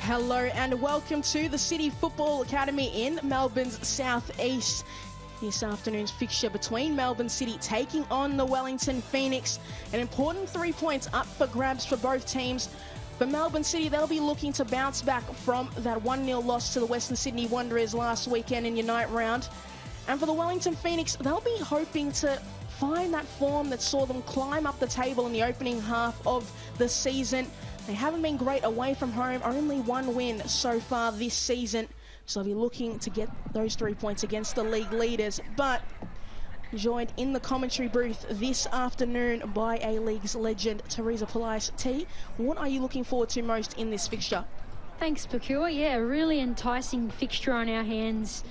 Hello and welcome to the City Football Academy in Melbourne's southeast. This afternoon's fixture between Melbourne City taking on the Wellington Phoenix. An important 3 points up for grabs for both teams. For Melbourne City, they'll be looking to bounce back from that 1-0 loss to the Western Sydney Wanderers last weekend in Unite round. And for the Wellington Phoenix, they'll be hoping to find that form that saw them climb up the table in the opening half of the season. They haven't been great away from home, only one win so far this season. So they'll be looking to get those 3 points against the league leaders. But joined in the commentary booth this afternoon by A-League's legend, Teresa Polias. T, what are you looking forward to most in this fixture? Thanks, Procure. Yeah, really enticing fixture on our hands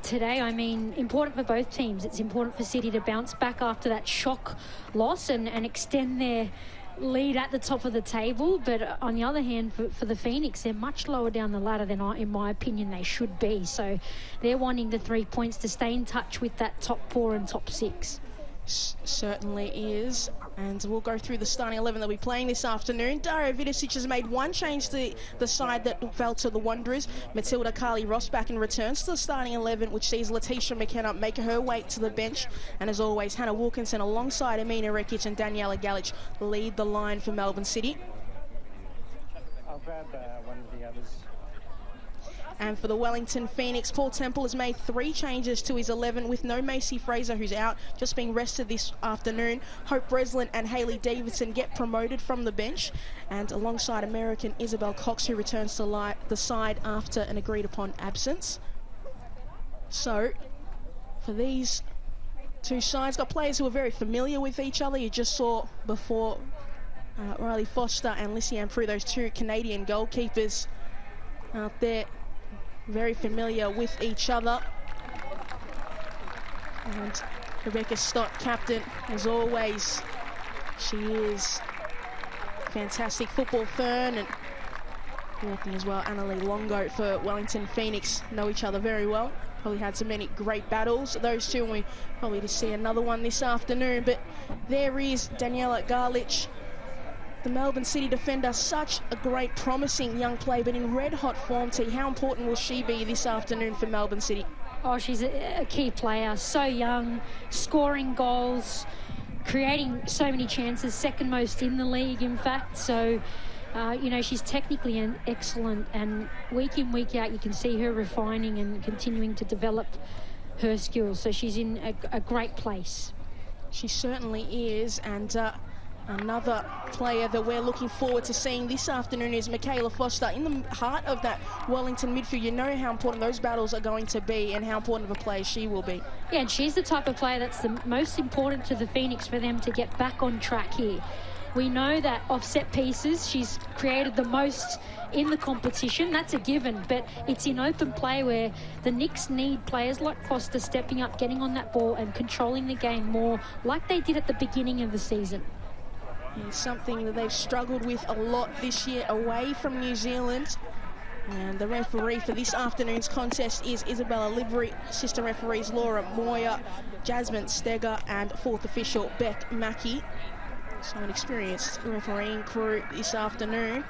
today. I mean, important for both teams. It's important for City to bounce back after that shock loss and extend their lead at the top of the table, but on the other hand, for the Phoenix, they're much lower down the ladder than, in my opinion, they should be. So they're wanting the 3 points to stay in touch with that top 4 and top 6. Certainly is. And we'll go through the starting 11 they'll be playing this afternoon. Dario Vidicic has made one change to the side that fell to the Wanderers. Matilda Carly-Rossbacken returns to the starting 11, which sees Letitia McKenna make her way to the bench. And as always, Hannah Wilkinson alongside Amina Rekic and Daniela Galic lead the line for Melbourne City. I'll grab one of the others. And for the Wellington Phoenix, Paul Temple has made 3 changes to his 11 with no Macy Fraser, who's out, just being rested this afternoon. Hope Breslin and Hayley Davidson get promoted from the bench. And alongside American Isabel Cox, who returns to the side after an agreed-upon absence. So, for these two sides, got players who are very familiar with each other. You just saw before Riley Foster and Lissy Prue, those two Canadian goalkeepers out there, very familiar with each other. And Rebecca Stott, captain, as always. She is fantastic football fern, and walking as well. Annalie Longo for Wellington Phoenix know each other very well. Probably had so many great battles, those two, and we probably just see another one this afternoon. But there is Daniela Garlich, the Melbourne City defender, such a great, promising young player, but in red-hot form. T, how important will she be this afternoon for Melbourne City? Oh, she's a key player, so young, scoring goals, creating so many chances, second most in the league, in fact. So, you know, she's technically excellent, and week in, week out, you can see her refining and continuing to develop her skills. So she's in a great place. She certainly is, and another player that we're looking forward to seeing this afternoon is Michaela Foster. In the heart of that Wellington midfield, you know how important those battles are going to be and how important of a player she will be. Yeah, and she's the type of player that's the most important to the Phoenix for them to get back on track here. We know that off set pieces, she's created the most in the competition. That's a given, but it's in open play where the Knicks need players like Foster stepping up, getting on that ball and controlling the game more like they did at the beginning of the season. It's something that they've struggled with a lot this year away from New Zealand. And the referee for this afternoon's contest is Isabella Livery, assistant referees Laura Moyer, Jasmine Steger, and fourth official Beck Mackey. So an experienced refereeing crew this afternoon.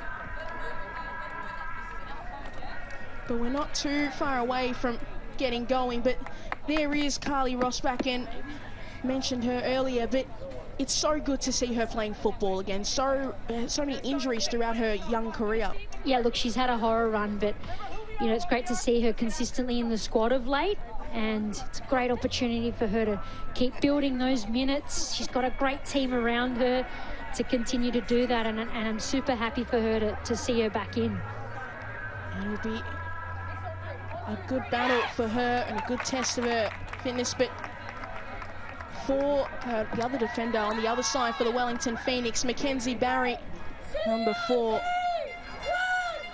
But we're not too far away from getting going. But there is Carly Rossbacken, mentioned her earlier, but it's so good to see her playing football again. So many injuries throughout her young career. Yeah, look, she's had a horror run, but, you know, it's great to see her consistently in the squad of late, and it's a great opportunity for her to keep building those minutes. She's got a great team around her to continue to do that, and I'm super happy for her to see her back in. It'll be a good battle for her and a good test of her fitness, but for the other defender on the other side for the Wellington Phoenix, Mackenzie Barry, number 4.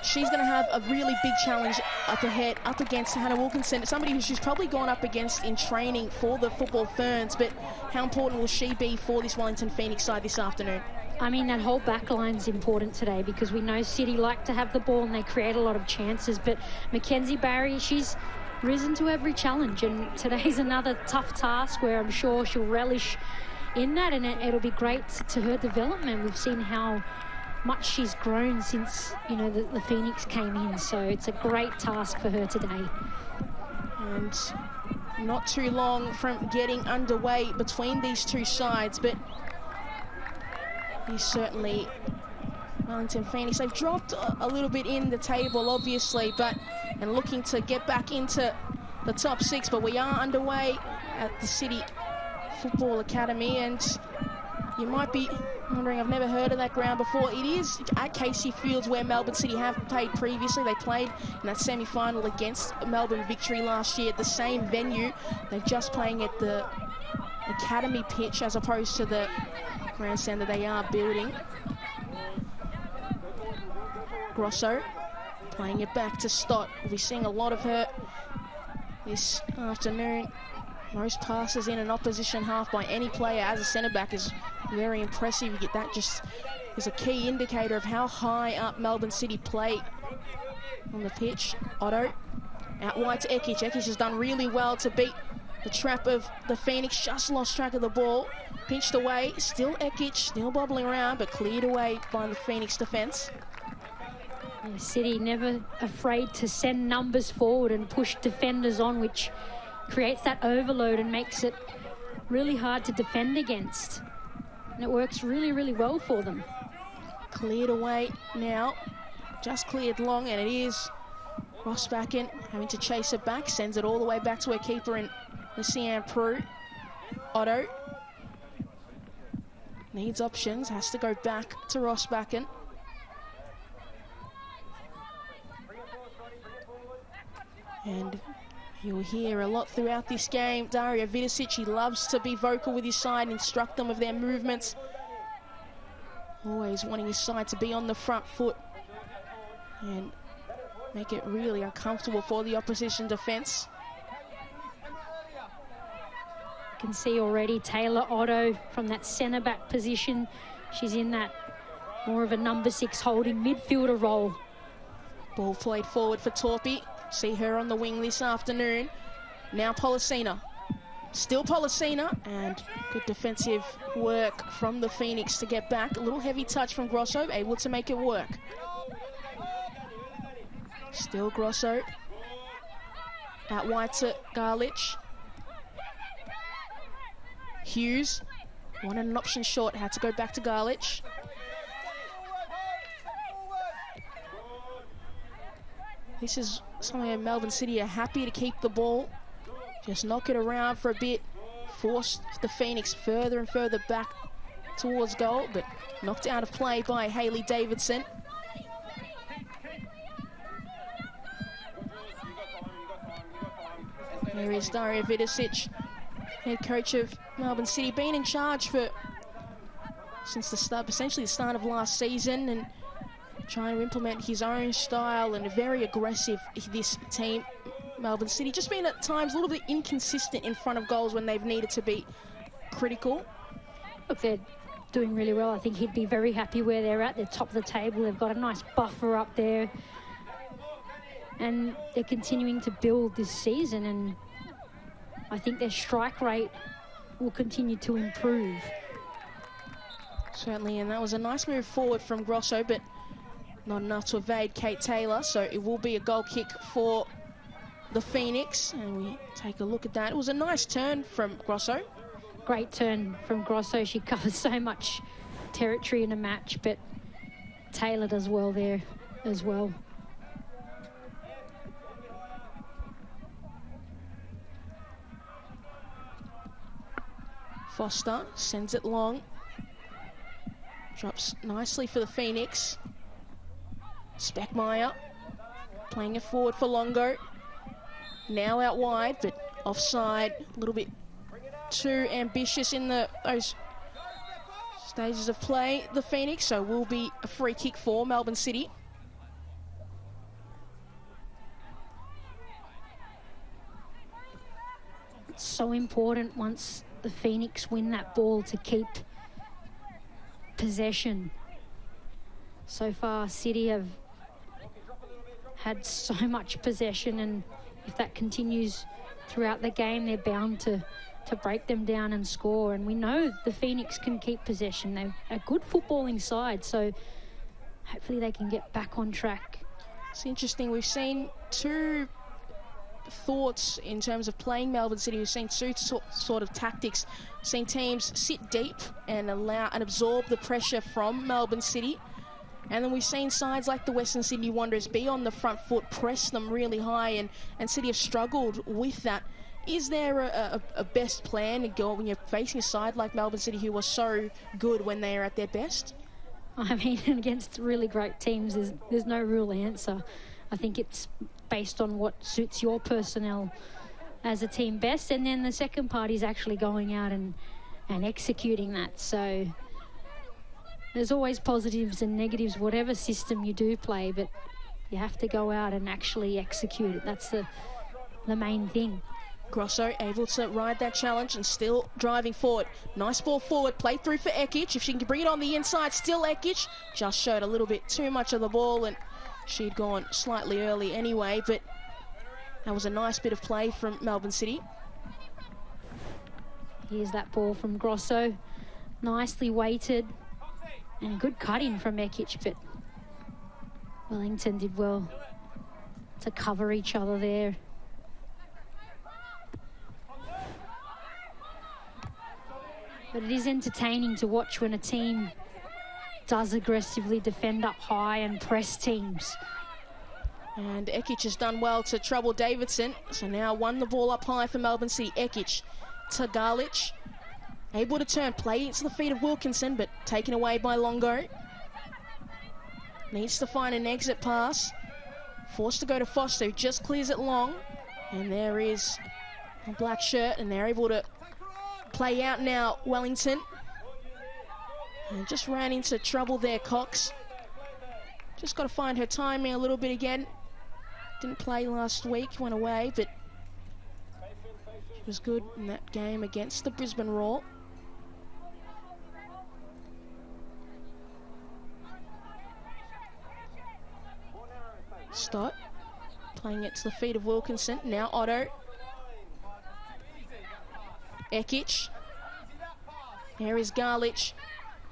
She's going to have a really big challenge up ahead, up against Hannah Wilkinson, somebody who she's probably gone up against in training for the Football Ferns. But how important will she be for this Wellington Phoenix side this afternoon? I mean, that whole back line's important today because we know City like to have the ball and they create a lot of chances. But Mackenzie Barry, she's risen to every challenge, and today's another tough task where I'm sure she'll relish in that, and it'll be great to her development. We've seen how much she's grown since, you know, the Phoenix came in. So it's a great task for her today. And not too long from getting underway between these two sides, but he's certainly Wellington Phoenix. They've dropped a little bit in the table, obviously, and looking to get back into the top 6, but we are underway at the City Football Academy, and you might be wondering, I've never heard of that ground before. It is at Casey Fields, where Melbourne City have played previously. They played in that semi-final against Melbourne Victory last year at the same venue. They're just playing at the academy pitch as opposed to the grandstand that they are building. Grosso playing it back to Stott. We'll be seeing a lot of her this afternoon. Most passes in an opposition half by any player as a centre-back is very impressive. You get that just is a key indicator of how high up Melbourne City play on the pitch. Otto out wide to Ekic. Ekic has done really well to beat the trap of the Phoenix. Just lost track of the ball. Pinched away. Still Ekic, still bobbling around, but cleared away by the Phoenix defence. City never afraid to send numbers forward and push defenders on, which creates that overload and makes it really hard to defend against. And it works really, really well for them. Cleared away now. Just cleared long, and it is Rosbacken having to chase it back. Sends it all the way back to her keeper in Lucianne Prue. Otto needs options, has to go back to Rosbacken. And you'll hear a lot throughout this game. Dario Vidicic, he loves to be vocal with his side and instruct them of their movements. Always wanting his side to be on the front foot and make it really uncomfortable for the opposition defence. You can see already Taylor Otto from that centre-back position. She's in that more of a number 6 holding midfielder role. Ball played forward for Torpy. See her on the wing this afternoon. Now Policina. Still Policina, and good defensive work from the Phoenix to get back. A little heavy touch from Grosso, able to make it work. Still Grosso. Out wide to Garlich. Hughes wanted an option short, had to go back to Garlich. This is somewhere Melbourne City are happy to keep the ball. Just knock it around for a bit. Force the Phoenix further and further back towards goal, but knocked out of play by Hayley Davidson. There is Dario Vidicic, head coach of Melbourne City, been in charge for since the start, essentially the start of last season, and trying to implement his own style, and very aggressive, this team. Melbourne City just been at times a little bit inconsistent in front of goals when they've needed to be critical. Look, they're doing really well. I think he'd be very happy where they're at. They're top of the table. They've got a nice buffer up there. And they're continuing to build this season, and I think their strike rate will continue to improve. Certainly, and that was a nice move forward from Grosso, but not enough to evade Kate Taylor, so it will be a goal kick for the Phoenix, and we take a look at that. It was a nice turn from Grosso. Great turn from Grosso. She covers so much territory in a match, but Taylor does well there as well. Foster sends it long. Drops nicely for the Phoenix. Speckmeyer playing it forward for Longo. Now out wide, but offside. A little bit too ambitious in those stages of play, the Phoenix. So will be a free kick for Melbourne City. It's so important once the Phoenix win that ball to keep possession. So far, City have had so much possession, and if that continues throughout the game, they're bound to break them down and score. And we know the Phoenix can keep possession. They're a good footballing side, so hopefully they can get back on track. It's interesting. We've seen two thoughts in terms of playing Melbourne City. We've seen two sort of tactics. We've seen teams sit deep and allow and absorb the pressure from Melbourne City. And then we've seen sides like the Western Sydney Wanderers be on the front foot, press them really high, and City have struggled with that. Is there a best plan to go when you're facing a side like Melbourne City who was so good when they are at their best? I mean, against really great teams, there's no real answer. I think it's based on what suits your personnel as a team best, and then the second part is actually going out and executing that. So there's always positives and negatives, whatever system you do play, but you have to go out and actually execute it. That's the main thing. Grosso able to ride that challenge and still driving forward. Nice ball forward, play through for Ekic. If she can bring it on the inside, still Ekic. Just showed a little bit too much of the ball, and she'd gone slightly early anyway, but that was a nice bit of play from Melbourne City. Here's that ball from Grosso. Nicely weighted. And a good cut-in from Ekic, but Wellington did well to cover each other there. But it is entertaining to watch when a team does aggressively defend up high and press teams. And Ekic has done well to trouble Davidson. So now won the ball up high for Melbourne City. Ekic to Garlich. Able to turn, play into the feet of Wilkinson, but taken away by Longo. Needs to find an exit pass. Forced to go to Foster, who just clears it long. And there is a black shirt, and they're able to play out now, Wellington. And just ran into trouble there, Cox. Just got to find her timing a little bit again. Didn't play last week, went away, but she was good in that game against the Brisbane Roar. Stott playing it to the feet of Wilkinson. Now Otto. Ekic. There is Garlich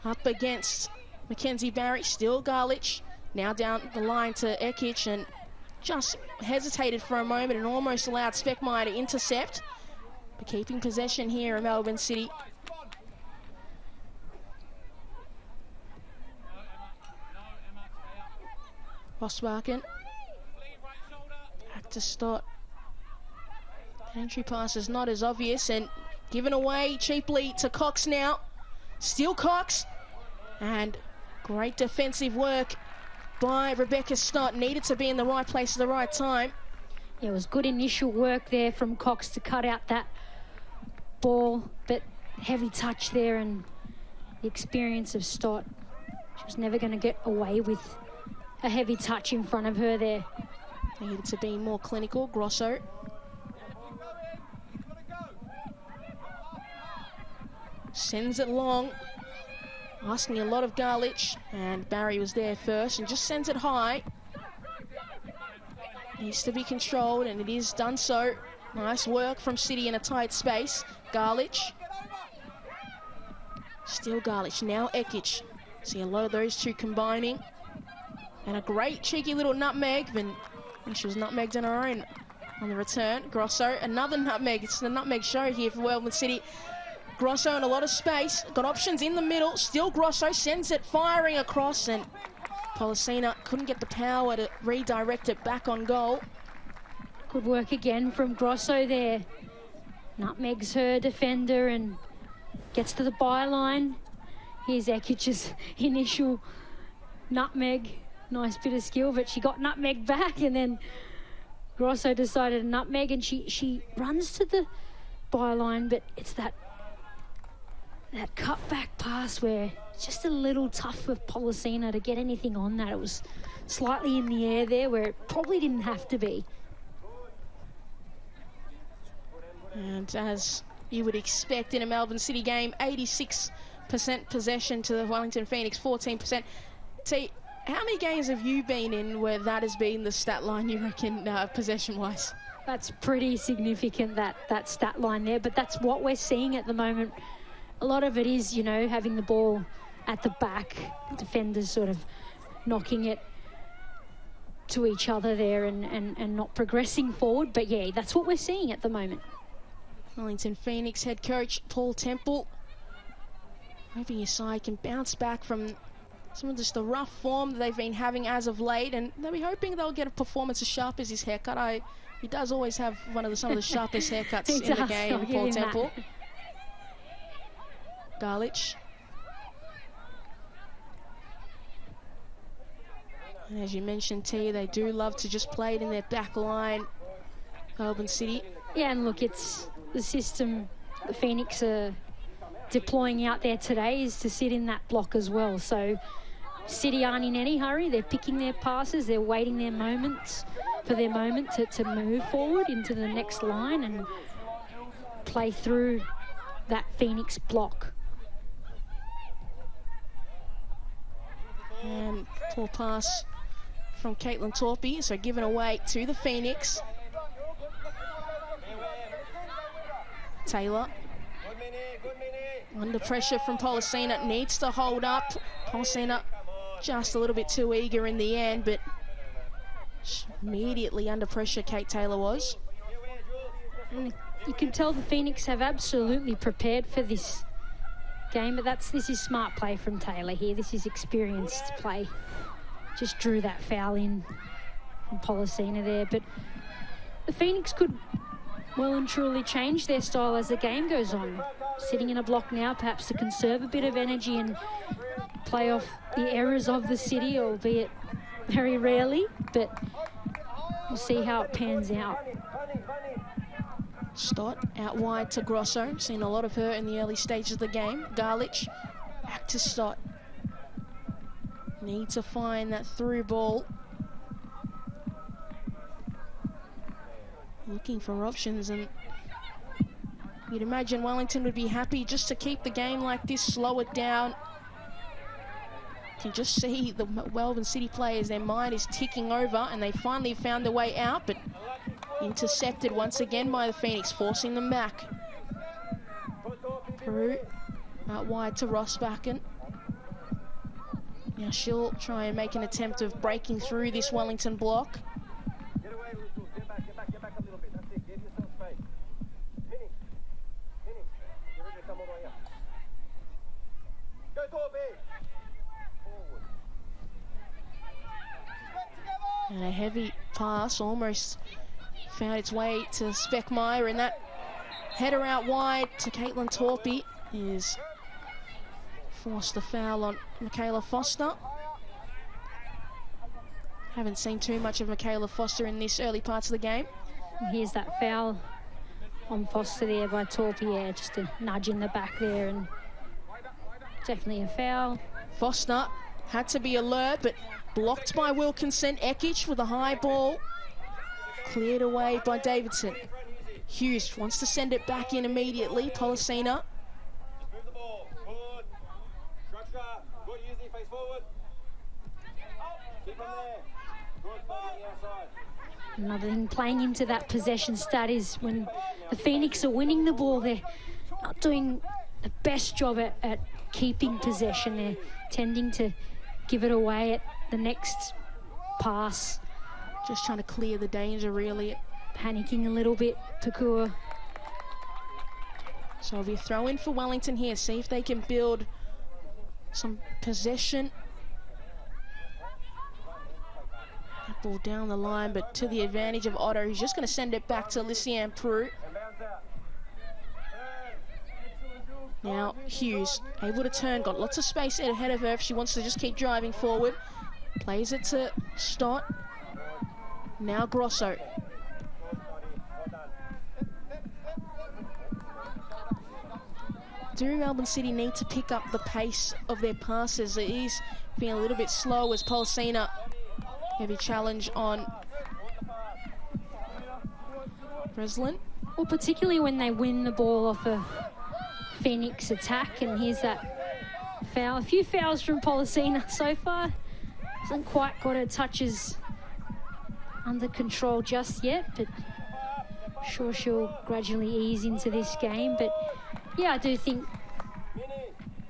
up against Mackenzie Barry. Still Garlich. Now down the line to Ekic, and just hesitated for a moment and almost allowed Speckmeyer to intercept. But keeping possession here in Melbourne City. Rosbakken. Back to Stott. Entry pass is not as obvious and given away cheaply to Cox now. Still Cox. And great defensive work by Rebecca Stott. Needed to be in the right place at the right time. Yeah, it was good initial work there from Cox to cut out that ball, but heavy touch there, and the experience of Stott. She was never going to get away with a heavy touch in front of her there. Needed to be more clinical. Grosso. Sends it long. Asking a lot of Garlich, and Barry was there first and just sends it high. Needs to be controlled, and it is done so. Nice work from City in a tight space. Garlich. Still Garlich. Now Ekic. See a lot of those two combining. And a great cheeky little nutmeg, but she was nutmegged on her own on the return. Grosso, another nutmeg. It's the nutmeg show here for Melbourne City. Grosso in a lot of space. Got options in the middle. Still Grosso sends it firing across, and Policina couldn't get the power to redirect it back on goal. Good work again from Grosso there. Nutmegs her defender and gets to the byline. Here's Ekic's initial nutmeg. Nice bit of skill, but she got nutmeg back, and then Grosso decided to nutmeg, and she runs to the byline, but it's that cut-back pass where it's just a little tough for Policina to get anything on that. It was slightly in the air there where it probably didn't have to be. And as you would expect in a Melbourne City game, 86% possession to the Wellington Phoenix, 14%. T, how many games have you been in where that has been the stat line, you reckon, possession-wise? That's pretty significant, that stat line there, but that's what we're seeing at the moment. A lot of it is, you know, having the ball at the back, defenders sort of knocking it to each other there and not progressing forward. But yeah, that's what we're seeing at the moment. Wellington Phoenix head coach Paul Temple hoping his side can bounce back from some of just the rough form that they've been having as of late, and they'll be hoping they'll get a performance as sharp as his haircut. He does always have some of the sharpest haircuts in the game, Paul Temple. Garlich. And as you mentioned, T, they do love to just play it in their back line, Melbourne City. Yeah, and look, it's the system the Phoenix are deploying out there today is to sit in that block as well. So City aren't in any hurry. They're picking their passes. They're waiting their moments for their moment to move forward into the next line and play through that Phoenix block. And poor pass from Caitlin Torpey, so given away to the Phoenix. Taylor. Under pressure from Policina, needs to hold up. Policina just a little bit too eager in the end, but immediately under pressure Kate Taylor was. And you can tell the Phoenix have absolutely prepared for this game, but this is smart play from Taylor here. This is experienced play. Just drew that foul in from Policina there, but the Phoenix could well and truly change their style as the game goes on. Sitting in a block now, perhaps to conserve a bit of energy and play off the errors of the City, albeit very rarely, but we'll see how it pans out. Stott out wide to Grosso. Seen a lot of her in the early stages of the game. Garlich back to Stott. Need to find that through ball. Looking for options, and you'd imagine Wellington would be happy just to keep the game like this, slow it down. You can just see the Melbourne City players, their mind is ticking over, and they finally found their way out, but intercepted once again by the Phoenix, forcing them back. Peru out wide to Rossbacken. Now she'll try and make an attempt of breaking through this Wellington block. And a heavy pass almost found its way to Speckmeyer, and that header out wide to Caitlin Torpey is forced the foul on Michaela Foster. Haven't seen too much of Michaela Foster in this early parts of the game. Here's that foul on Foster there by Torpey. Yeah, just a nudge in the back there, and definitely a foul. Foster had to be alert, but blocked by Wilkinson. Ekic with a high ball. Cleared away by Davidson. Hughes wants to send it back in immediately. Policina. Another thing playing into that possession stat is when the Phoenix are winning the ball, they're not doing the best job at keeping possession. They're tending to give it away at the next pass. Just trying to clear the danger, really. Panicking a little bit, Takua. So it'll be a throw in for Wellington here. See if they can build some possession. That ball down the line, but to the advantage of Otto. He's just going to send it back to Lysiane Prue. Now Hughes able to turn, got lots of space ahead of her if she wants to just keep driving forward. Plays it to Stott. Now Grosso. Do Melbourne City need to pick up the pace of their passes? It is being a little bit slow as Policina. Heavy challenge on Breslin. Well, particularly when they win the ball off a Phoenix attack, and here's that foul. A few fouls from Policina so far. Hasn't quite got her touches under control just yet, but sure she'll gradually ease into this game. But yeah, I do think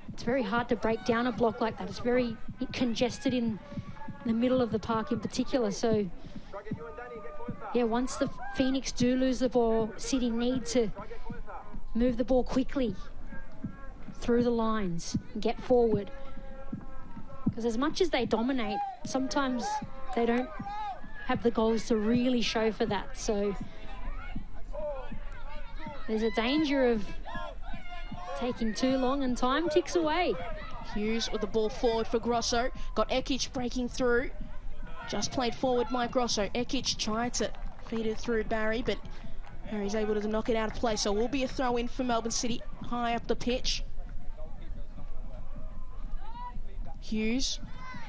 it's very hard to break down a block like that. It's very congested in the middle of the park in particular. So, yeah, once the Phoenix do lose the ball, City need to move the ball quickly through the lines and get forward. Because as much as they dominate, sometimes they don't have the goals to really show for that. So there's a danger of taking too long, and time ticks away. Hughes with the ball forward for Grosso. Got Ekic breaking through. Just played forward by Grosso. Ekic tried to feed it through Barry, but Barry's able to knock it out of play. So will be a throw in for Melbourne City, high up the pitch. Hughes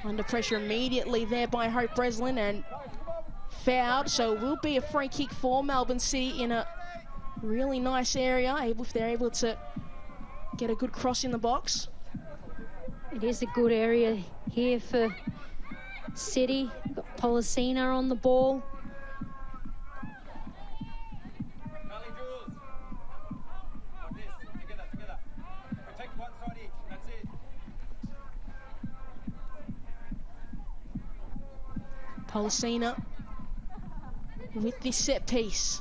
under pressure immediately there by Hope Breslin and fouled. So will be a free kick for Melbourne City in a really nice area, if they're able to get a good cross in the box. It is a good area here for City. Got Policina on the ball. Policina with this set piece.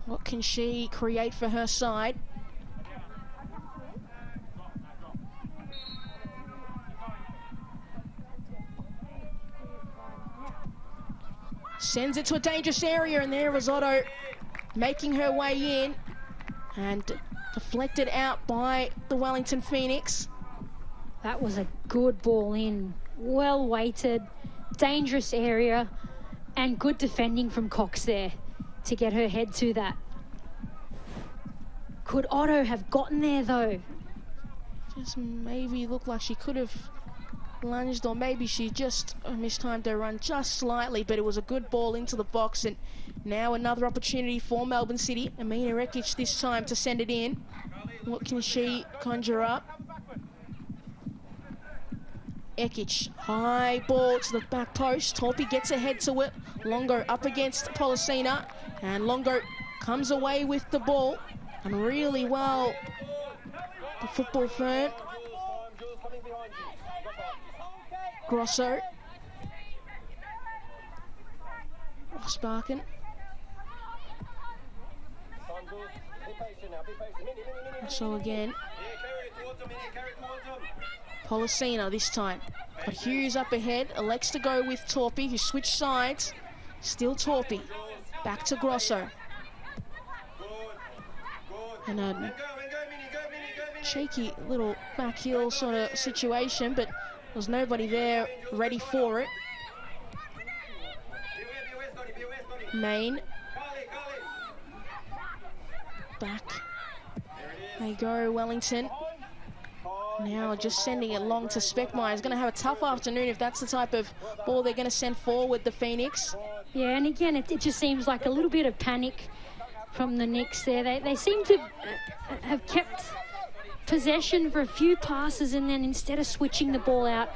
What can she create for her side? Sends it to a dangerous area, and there was Otto making her way in and deflected out by the Wellington Phoenix. That was a good ball in. Well weighted, dangerous area, and good defending from Cox there to get her head to that. Could Otto have gotten there though? Just maybe looked like she could have lunged, or maybe she just mistimed her run just slightly, but it was a good ball into the box. And now another opportunity for Melbourne City. Amina Rekic this time to send it in. What can she conjure up? Ekic, high ball to the back post. Torpy gets ahead to it. Longo up against Policina, and Longo comes away with the ball. And really well, the football firm. Grosso. Sparkin. So again. Policina this time. Got Hughes up ahead. Elects to go with Torpy, who switched sides. Still Torpy. Back to Grosso. And a cheeky little back heel sort of situation, but there's nobody there ready for it. Main. Back. They go, Wellington. Now just sending it long to Speckmeyer. Is going to have a tough afternoon if that's the type of ball they're going to send forward, the Phoenix. Yeah, and again, it just seems like a little bit of panic from the Knicks there. They seem to have kept possession for a few passes, and then instead of switching the ball out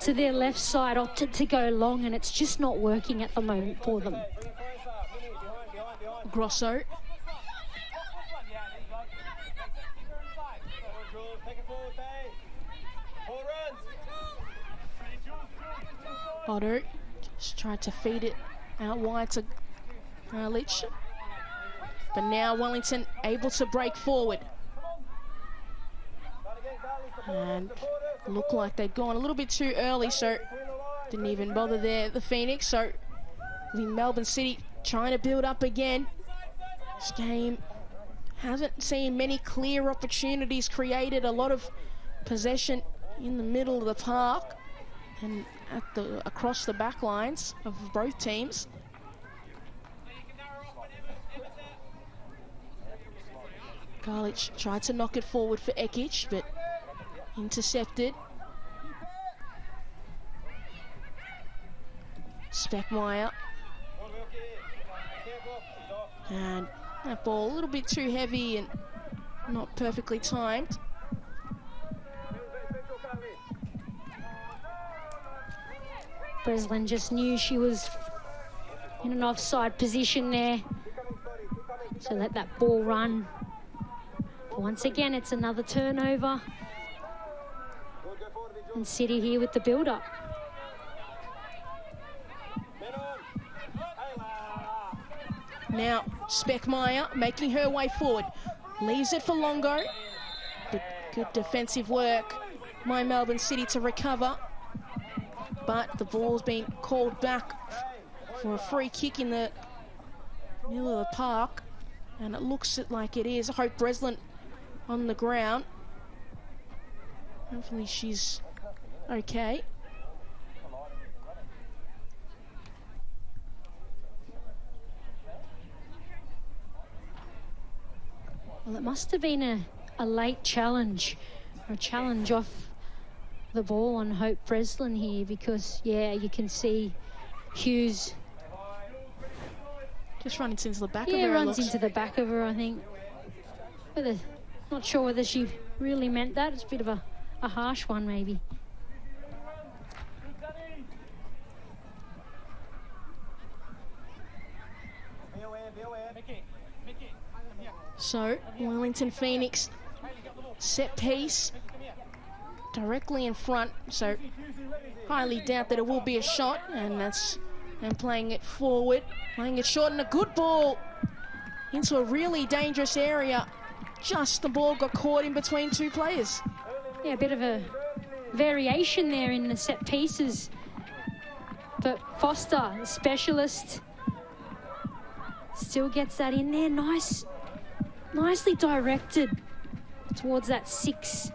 to their left side, opted to go long, and it's just not working at the moment for them. Grosso. Otto just tried to feed it out wide to Lich. But now Wellington able to break forward. And looked like they'd gone a little bit too early, so didn't even bother there, the Phoenix. So the Melbourne City trying to build up again. This game hasn't seen many clear opportunities created, a lot of possession in the middle of the park and across the back lines of both teams. Garlich tried to knock it forward for Ekic, but intercepted. Speckmeyer. And that ball a little bit too heavy and not perfectly timed. Breslin just knew she was in an offside position there, so let that ball run. But once again, it's another turnover. And City here with the build-up. Now, Speckmeyer making her way forward. Leaves it for Longo. But good defensive work by Melbourne City to recover. But the ball's been called back for a free kick in the middle of the park. And it looks like it is. Hope Breslin on the ground. Hopefully she's okay. Well, it must have been a late challenge, or a challenge off the ball on Hope Breslin here, because, yeah, you can see Hughes just running into the back of her. Yeah, runs into the back of her, I think. Not sure whether she really meant that. It's a bit of a harsh one, maybe. So, Wellington Phoenix set piece directly in front, so highly doubt that it will be a shot, and that's them playing it forward, playing it short, and a good ball into a really dangerous area. Just the ball got caught in between two players. Yeah, a bit of a variation there in the set pieces, but Foster, the specialist, still gets that in there. Nicely directed towards that 6-yard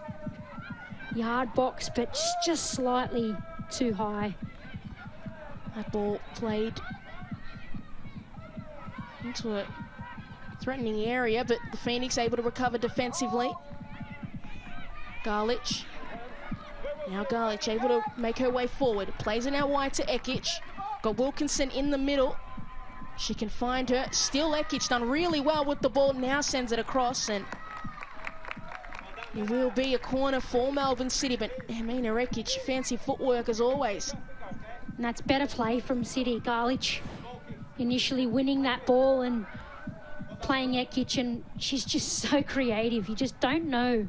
box, but just slightly too high. That ball played into a threatening area, but the Phoenix able to recover defensively. Garlich. Now Garlich able to make her way forward. Plays it out wide to Ekic. Got Wilkinson in the middle. She can find her. Still Ekic done really well with the ball. Now sends it across, and it will be a corner for Melbourne City, but Amina Ekic, fancy footwork as always. And that's better play from City. Garlich initially winning that ball and playing Ekic, and she's just so creative. You just don't know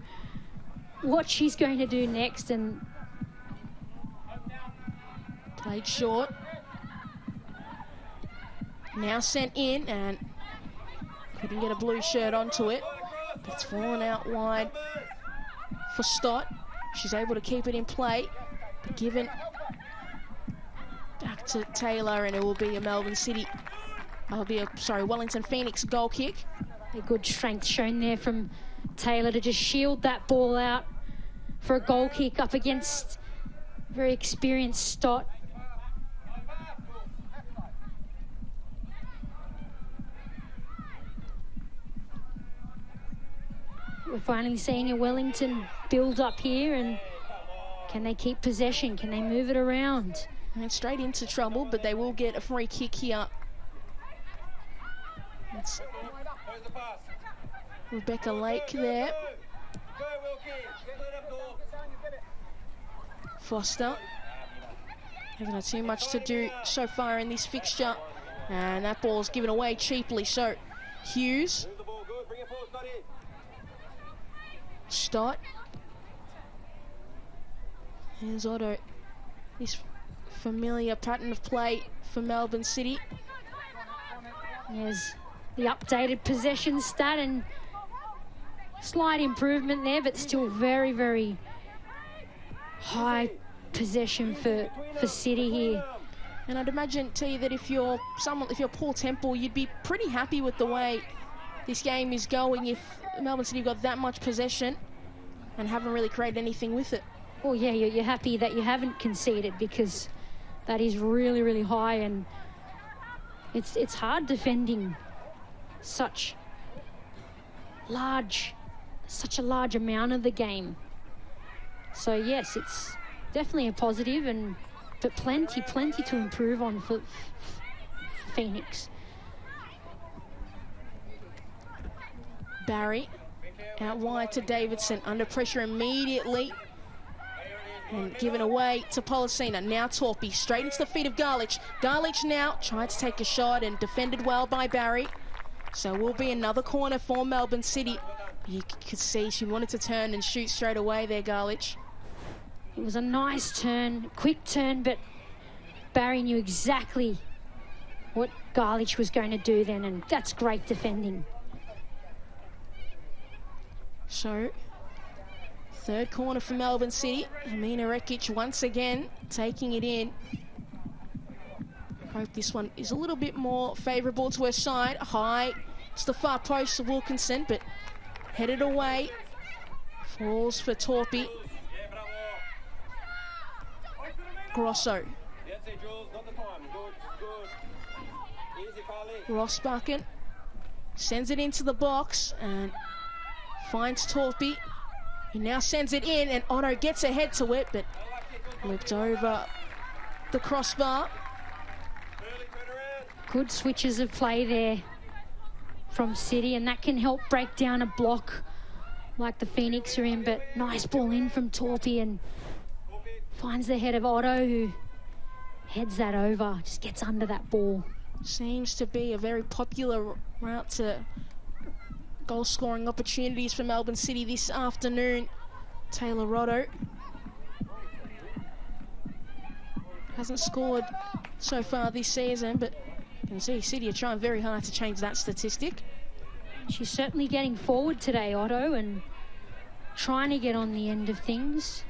what she's going to do next. And played short. Now sent in, and couldn't get a blue shirt onto it. It's fallen out wide for Stott. She's able to keep it in play, but given back to Taylor, and it will be a Wellington Phoenix goal kick. A good strength shown there from Taylor to just shield that ball out for a goal kick up against very experienced Stott. We're finally seeing a Wellington build up here, and can they keep possession? Can they move it around? And straight into trouble, but they will get a free kick here. It's Rebecca Lake there. Foster hasn't had too much to do so far in this fixture, and that ball's given away cheaply. So Hughes, Stott, here's Otto. This familiar pattern of play for Melbourne City. There's the updated possession stat, and slight improvement there, but still very, very high possession for City here. And I'd imagine, T, that if you're Paul Temple, you'd be pretty happy with the way this game is going if Melbourne City got that much possession and haven't really created anything with it. Well, yeah, you're happy that you haven't conceded, because that is really, really high, and it's hard defending such a large amount of the game. So yes, it's definitely a positive, but plenty to improve on for Phoenix. Barry out wide to Davidson, under pressure immediately, and given away to Policina. Now Torpy, straight into the feet of Garlich. Garlich now tried to take a shot and defended well by Barry. So will be another corner for Melbourne City. You could see she wanted to turn and shoot straight away there, Garlich. It was a nice turn, quick turn, but Barry knew exactly what Garlich was going to do then, and that's great defending. So, third corner for Melbourne City. Amina Rekic once again taking it in. Hope this one is a little bit more favourable to her side. High, it's the far post to Wilkinson, but headed away. Falls for Torpy. Grosso. Rossbakken sends it into the box and finds Torpy. He now sends it in, and Otto gets ahead to it, but whipped over the crossbar. Good switches of play there from City, and that can help break down a block like the Phoenix are in, but nice ball in from Torpy and finds the head of Otto, who heads that over, just gets under that ball. Seems to be a very popular route to goal-scoring opportunities for Melbourne City this afternoon. Taylor Otto hasn't scored so far this season, but you can see City are trying very hard to change that statistic. She's certainly getting forward today, Otto, and trying to get on the end of things.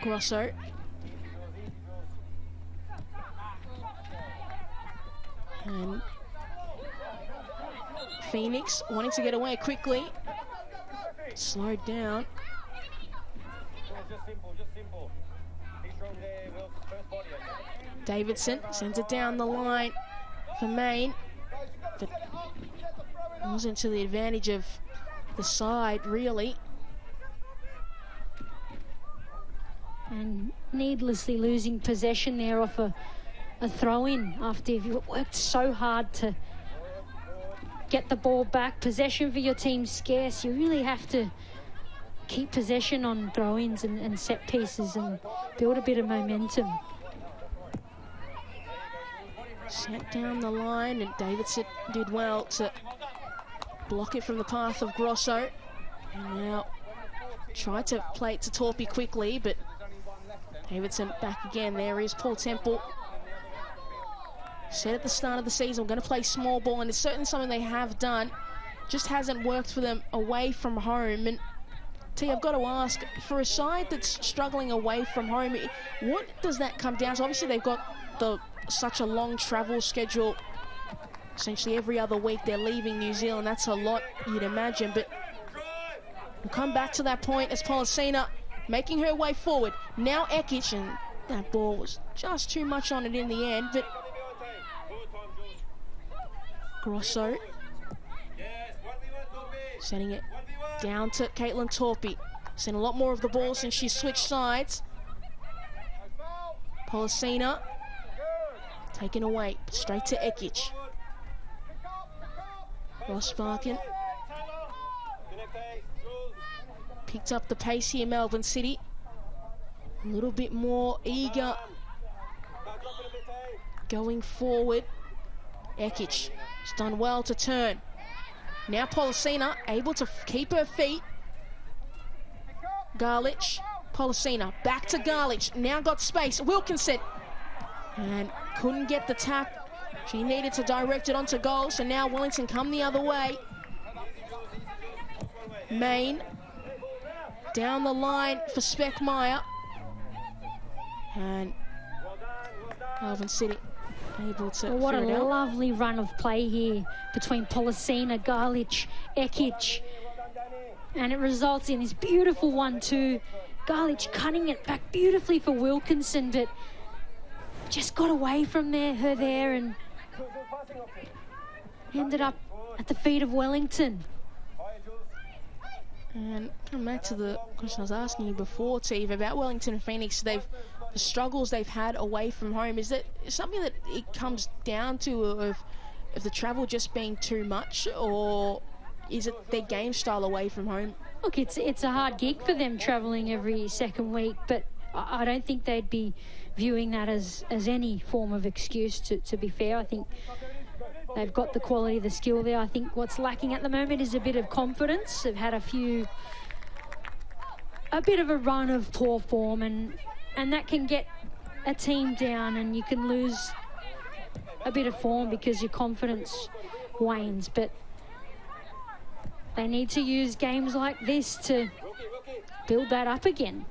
Grosso. And Phoenix wanting to get away quickly. Slowed down. Davidson sends it down the line for Main, but wasn't to the advantage of the side, really. And needlessly losing possession there off a throw-in after you've worked so hard to get the ball back. Possession for your team's scarce. You really have to keep possession on throw-ins and set pieces and build a bit of momentum. Sent down the line, and Davidson did well to block it from the path of Grosso. And now tried to play it to Torpy quickly, but Davidson back again. There is Paul Temple. Said at the start of the season, we're going to play small ball, and it's certainly something they have done. Just hasn't worked for them away from home. And T, I've got to ask, for a side that's struggling away from home, what does that come down to? Obviously, they've got such a long travel schedule. Essentially every other week they're leaving New Zealand. That's a lot, you'd imagine. But we'll come back to that point as Policina making her way forward. Now Ekic, and that ball was just too much on it in the end. But Grosso sending it down to Caitlin Torpy. Seen a lot more of the ball since she switched sides. Policina taken away, straight to Ekic. Rossbakken picked up the pace here, Melbourne City. A little bit more eager going forward. Ekic has done well to turn. Now Policina able to keep her feet. Garlich, Policina, back to Garlich. Now got space. Wilkinson. And couldn't get the tap. She needed to direct it onto goal, so now Wellington come the other way. Main down the line for Speckmeyer. And Melbourne City able to what a figure it out. lovely run of play here between Policina, Garlich, Ekic. And it results in this beautiful 1-2. Garlich cutting it back beautifully for Wilkinson, but just got away from her there and ended up at the feet of Wellington. And come back to the question I was asking you before, Steve, about Wellington and Phoenix. The struggles they've had away from home, is that something that it comes down to of the travel just being too much, or is it their game style away from home? Look, it's a hard gig for them travelling every second week, but I don't think they'd be viewing that as any form of excuse, to be fair. I think they've got the quality, the skill there. I think what's lacking at the moment is a bit of confidence. They've had a few a bit of a run of poor form, and that can get a team down, and you can lose a bit of form because your confidence wanes. But they need to use games like this to build that up again.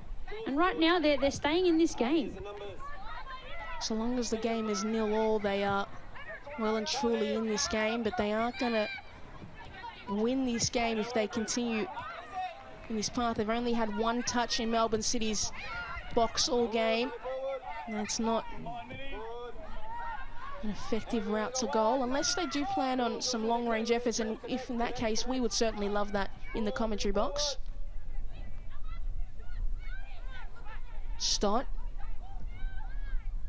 And right now they're staying in this game. So long as the game is 0-0, they are well and truly in this game, but they aren't going to win this game if they continue in this path. They've only had one touch in Melbourne City's box all game. And that's not an effective route to goal, unless they do plan on some long-range efforts, and if in that case, we would certainly love that in the commentary box. Stott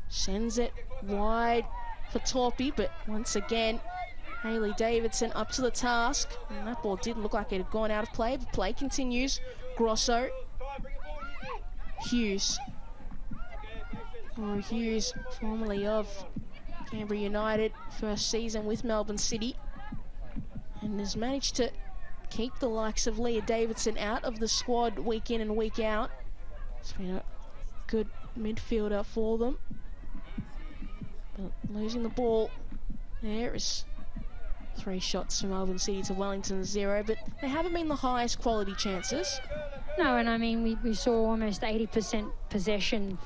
sends it wide for Torpy, but once again, Hayley Davidson up to the task, and that ball did look like it had gone out of play, but play continues. Grosso, Hughes, Rory Hughes, formerly of Canberra United, first season with Melbourne City, and has managed to keep the likes of Leah Davidson out of the squad week in and week out. It's been a good midfielder for them. But losing the ball there is 3 shots from Melbourne City to Wellington 0, but they haven't been the highest quality chances. No, and I mean, we saw almost 80% possession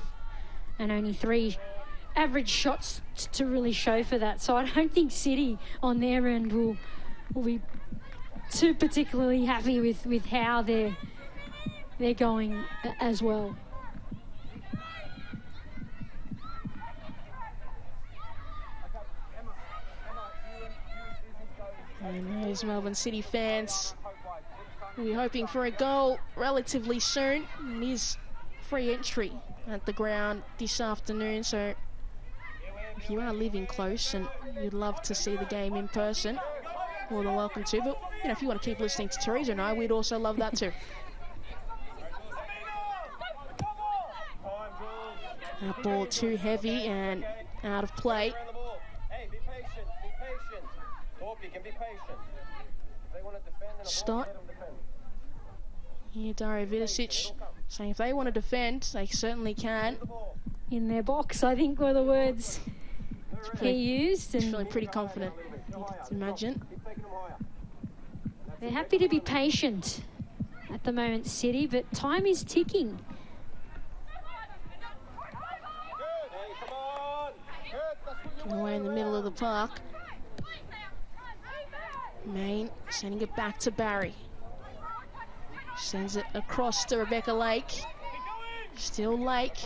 and only 3 average shots to really show for that. So I don't think City on their end will be too particularly happy with how they're going as well. And those Melbourne City fans will be hoping for a goal relatively soon. It is free entry at the ground this afternoon, so if you are living close and you'd love to see the game in person, more than welcome to. But you know, if you want to keep listening to Teresa and I, we'd also love that too. That ball too heavy and out of play. Stott. Here, Daria Vidicic saying if they want to defend, they certainly can. In their box, I think, were the words he used. He's feeling pretty confident, you'd imagine. They're happy to be patient at the moment, City, but time is ticking. Away in the middle of the park. Main sending it back to Barry. Sends it across to Rebecca Lake. Still Lake.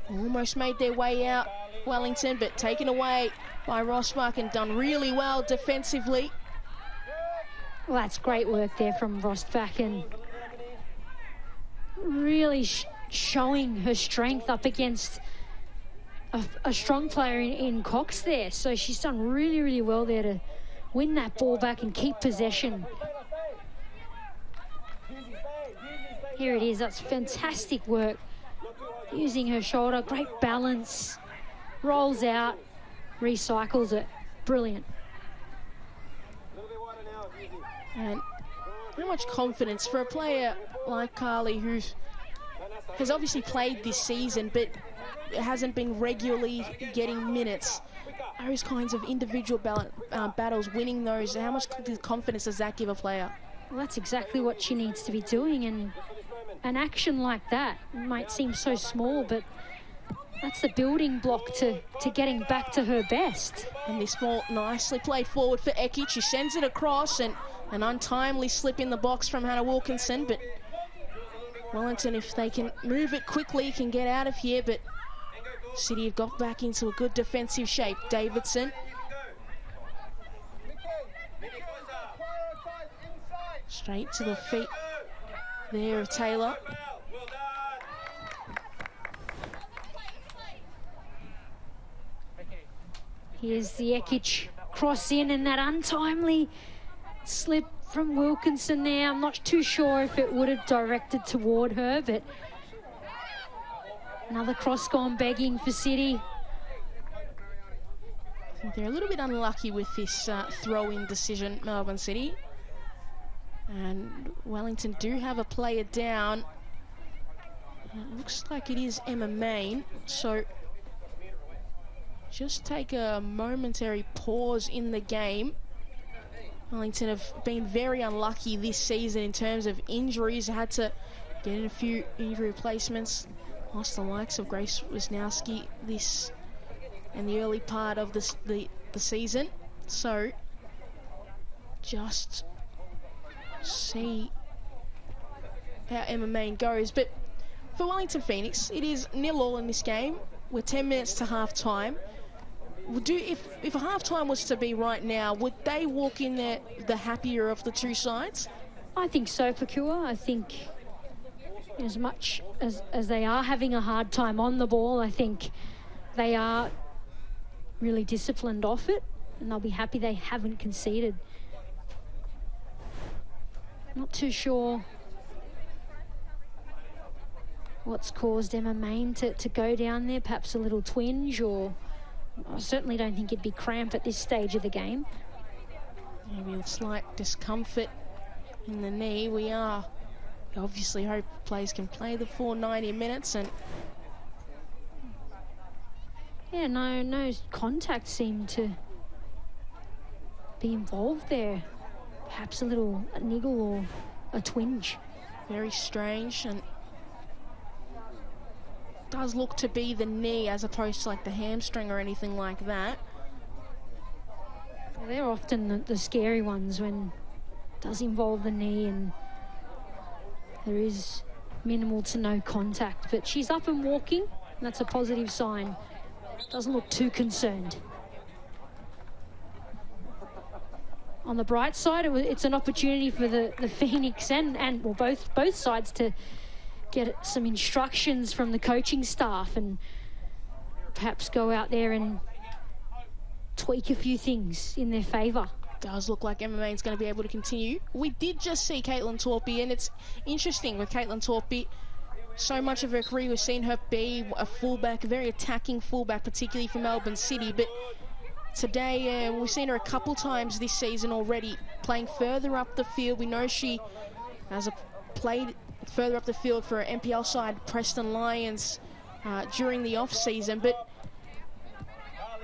Almost made their way out, Wellington, but taken away by Rosbach and done really well defensively. Well, that's great work there from Rosbach, and really showing her strength up against a strong player in Cox there. So she's done really, really well there to win that ball back and keep possession. Here it is. That's fantastic work. Using her shoulder, great balance. Rolls out, recycles it. Brilliant. And how much confidence for a player like Carly, who has obviously played this season, but hasn't been regularly getting minutes. Those kinds of individual battles, winning those, how much confidence does that give a player? Well, that's exactly what she needs to be doing, and an action like that might seem so small, but that's the building block to getting back to her best. And this ball nicely played forward for Ekic. She sends it across, and an untimely slip in the box from Hannah Wilkinson, but Wellington, if they can move it quickly, can get out of here, but City have got back into a good defensive shape. Davidson. Straight to the feet there of Taylor. Here's the Ekic cross in, and that untimely slip from Wilkinson there. I'm not too sure if it would have directed toward her, but another cross gone begging for City. I think they're a little bit unlucky with this throw-in decision, Melbourne City. And Wellington do have a player down. It looks like it is Emma Main. So just take a momentary pause in the game. Wellington have been very unlucky this season in terms of injuries. Had to get in a few injury replacements. Lost the likes of Grace Wisnowski this and the early part of the season. So just see how Emma Main goes. But for Wellington Phoenix, it is 0-0 in this game. We're 10 minutes to half time. If a half time was to be right now, would they walk in there the happier of the two sides? I think so, Pakua. I think as much as they are having a hard time on the ball, I think they are really disciplined off it, and they'll be happy they haven't conceded. Not too sure what's caused Emma Main to go down there, perhaps a little twinge, or I certainly don't think it'd be cramp at this stage of the game. Maybe a slight discomfort in the knee. We obviously hope players can play the full 90 minutes, and yeah, no contact seemed to be involved there. Perhaps a little niggle or a twinge. Very strange, and does look to be the knee as opposed to like the hamstring or anything like that. Well, they're often the scary ones when it does involve the knee and there is minimal to no contact. But she's up and walking, and that's a positive sign. Doesn't look too concerned. On the bright side, it's an opportunity for the Phoenix and well, both sides to get some instructions from the coaching staff and perhaps go out there and tweak a few things in their favour. Does look like Emma Main's going to be able to continue. We did just see Caitlin Torpey, and it's interesting with Caitlin Torpey. So much of her career, we've seen her be a fullback, a very attacking fullback, particularly for Melbourne City. But today, we've seen her a couple times this season already, playing further up the field. We know she has played further up the field for her NPL side, Preston Lions, during the off-season. But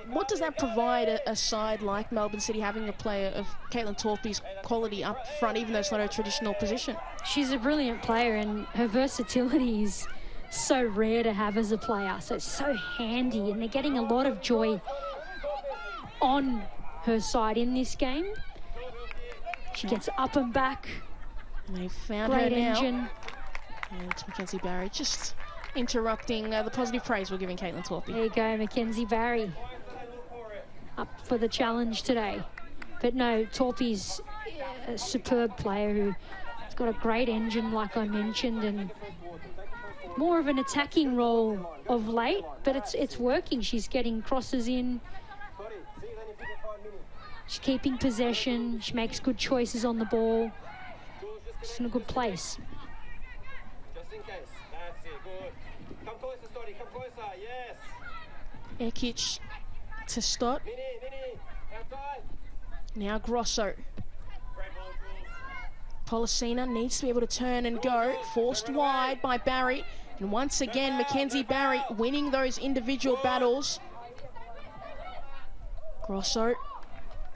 what does that provide a side like Melbourne City, having a player of Caitlin Torpey's quality up front, even though it's not her traditional position? She's a brilliant player, and her versatility is so rare to have as a player. So it's so handy, and they're getting a lot of joy on her side in this game. She gets up and back. And they've found Great her now. engine. And it's Mackenzie Barry just interrupting the positive praise we're giving Caitlin Torpey. There you go, Mackenzie Barry. Up for the challenge today. But no, Torpey's a superb player who's got a great engine, like I mentioned, and more of an attacking role of late, but it's working. She's getting crosses in. She's keeping possession. She makes good choices on the ball. She's in a good place. Just in case. That's it. Good. Come closer, Stori. Come closer. Yes. Ekic to Stott. Mini. Outside. Now Grosso. Policina needs to be able to turn and go. Forced wide by Barry. And once again, Mackenzie Barry winning those individual battles. Grosso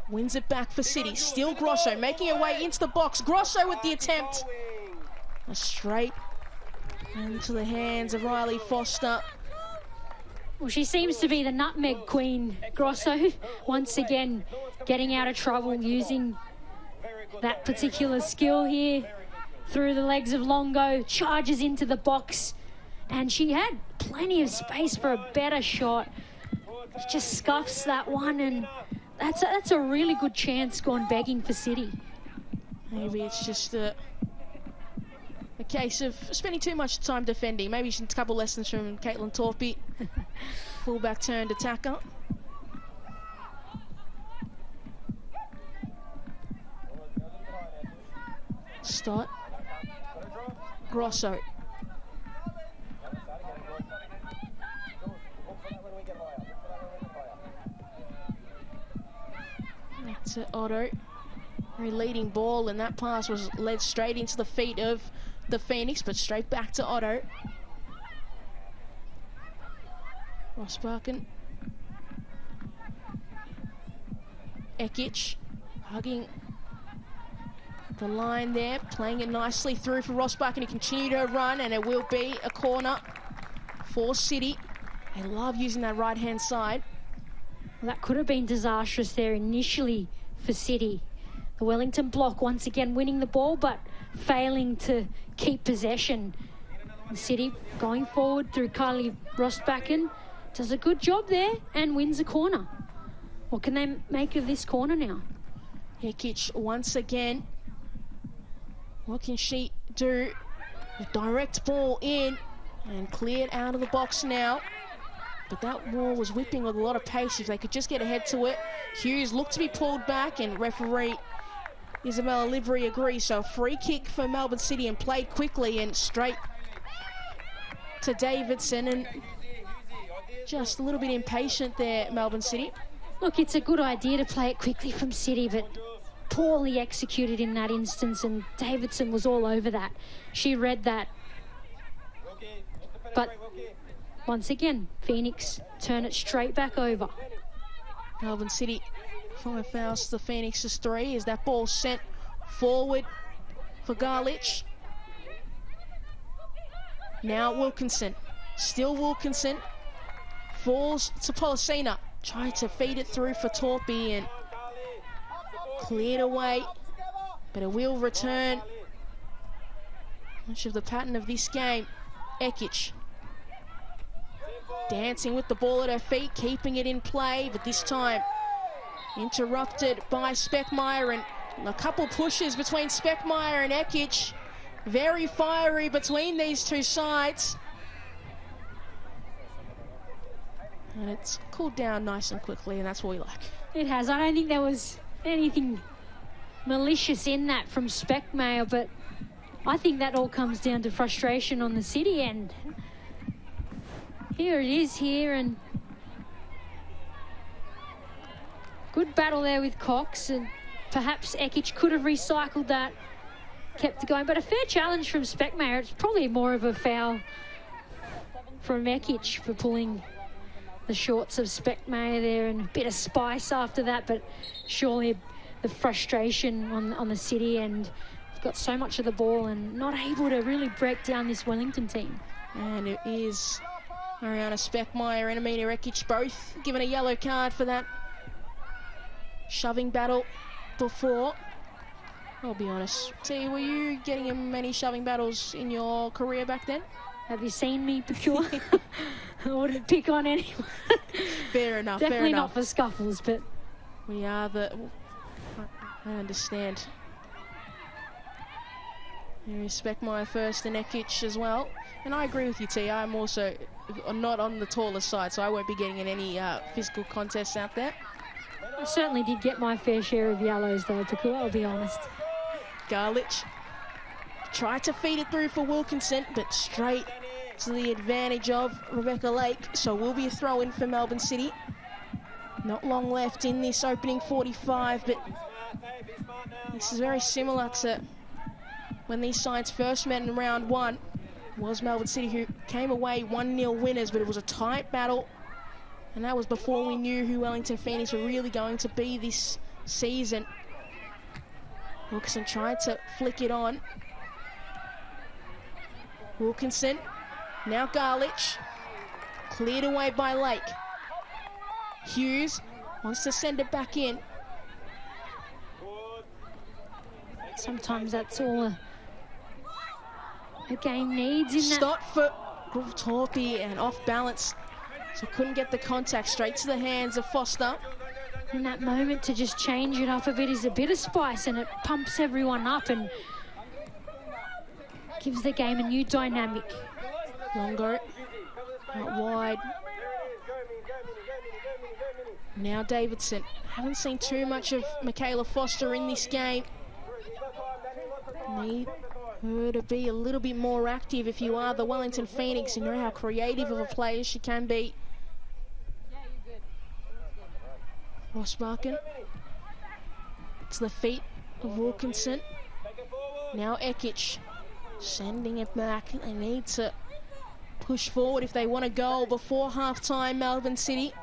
wins it back for City. Still Grosso making her way into the box. Grosso with the attempt. A straight into the hands of Riley Foster. Well, she seems to be the nutmeg queen, Grosso. Once again, getting out of trouble using that particular skill here. Through the legs of Longo, charges into the box. And she had plenty of space for a better shot. She just scuffs that one, and that's a really good chance gone begging for City. Maybe it's just a case of spending too much time defending. Maybe a couple lessons from Caitlin Torpey. Fullback turned attacker. Stott. Grosso. That's it, Otto. Very leading ball, and that pass was led straight into the feet of the Phoenix, but straight back to Otto. Rosbakken. Ekic hugging the line there, playing it nicely through for Rosbakken to continue to run, and it will be a corner for City. They love using that right-hand side. Well, that could have been disastrous there initially for City. The Wellington block once again winning the ball, but failing to keep possession. And City going forward through Kylie Rosbakken does a good job there and wins a corner. What can they make of this corner now? Ekic once again. What can she do? A direct ball in and cleared out of the box now. But that ball was whipping with a lot of pace. If they could just get ahead to it. Hughes looked to be pulled back, and referee Isabella Livery agrees. So a free kick for Melbourne City, and played quickly and straight to Davidson, and just a little bit impatient there, Melbourne City. Look, it's a good idea to play it quickly from City, but poorly executed in that instance, and Davidson was all over that. She read that. But once again, Phoenix turn it straight back over. Melbourne City 5 fouls to the Phoenix's 3 as that ball sent forward for Garlich. Now Wilkinson, still Wilkinson, falls to Polisena, tried to feed it through for Torpy and cleared away, but it will return. Much of the pattern of this game. Ekic dancing with the ball at her feet, keeping it in play, but this time interrupted by Speckmeyer, and a couple pushes between Speckmeyer and Ekic. Very fiery between these two sides. And it's cooled down nice and quickly, and that's what we like. It has. I don't think there was anything malicious in that from Speckmeyer, but I think that all comes down to frustration on the City end. Here it is here, and good battle there with Cox, and perhaps Ekic could have recycled that, kept it going, but a fair challenge from Speckmeyer. It's probably more of a foul from Ekic for pulling the shorts of Speckmeyer there, and a bit of spice after that, but surely the frustration on the City end. Got so much of the ball and not able to really break down this Wellington team. And it is Mariana Speckmeyer and Amina Ekic both given a yellow card for that shoving battle before. I'll be honest. T, were you getting many shoving battles in your career back then? Have you seen me before? I wouldn't pick on anyone. Fair enough. Definitely fair not enough. for scuffles, but We are the... I understand. There is Speckmeyer first and Ekic as well. And I agree with you, T. I'm also not on the taller side, so I won't be getting in any physical contests out there. I certainly did get my fair share of yellows though, Pakua, I'll be honest. Garlich tried to feed it through for Wilkinson, but straight to the advantage of Rebecca Lake. So will be a throw in for Melbourne City. Not long left in this opening 45, but this is very similar to when these sides first met in round 1. It was Melbourne City who came away 1-0 winners, but it was a tight battle. And that was before we knew who Wellington Phoenix were really going to be this season. Wilkinson tried to flick it on. Wilkinson, now Garlich, cleared away by Lake. Hughes wants to send it back in. Sometimes that's all a game needs in that. Stott for Torpy and off balance. So couldn't get the contact, straight to the hands of Foster. In that moment to just change it up a bit is a bit of spice, and it pumps everyone up and gives the game a new dynamic. Longo, out wide. Now Davidson. Haven't seen too much of Michaela Foster in this game. Need her to be a little bit more active if you are the Wellington Phoenix. You know how creative of a player she can be. Rosbakken. It's the feet of Wilkinson. Now Ekic sending it back. They need to push forward if they want a goal before half-time, Melbourne City.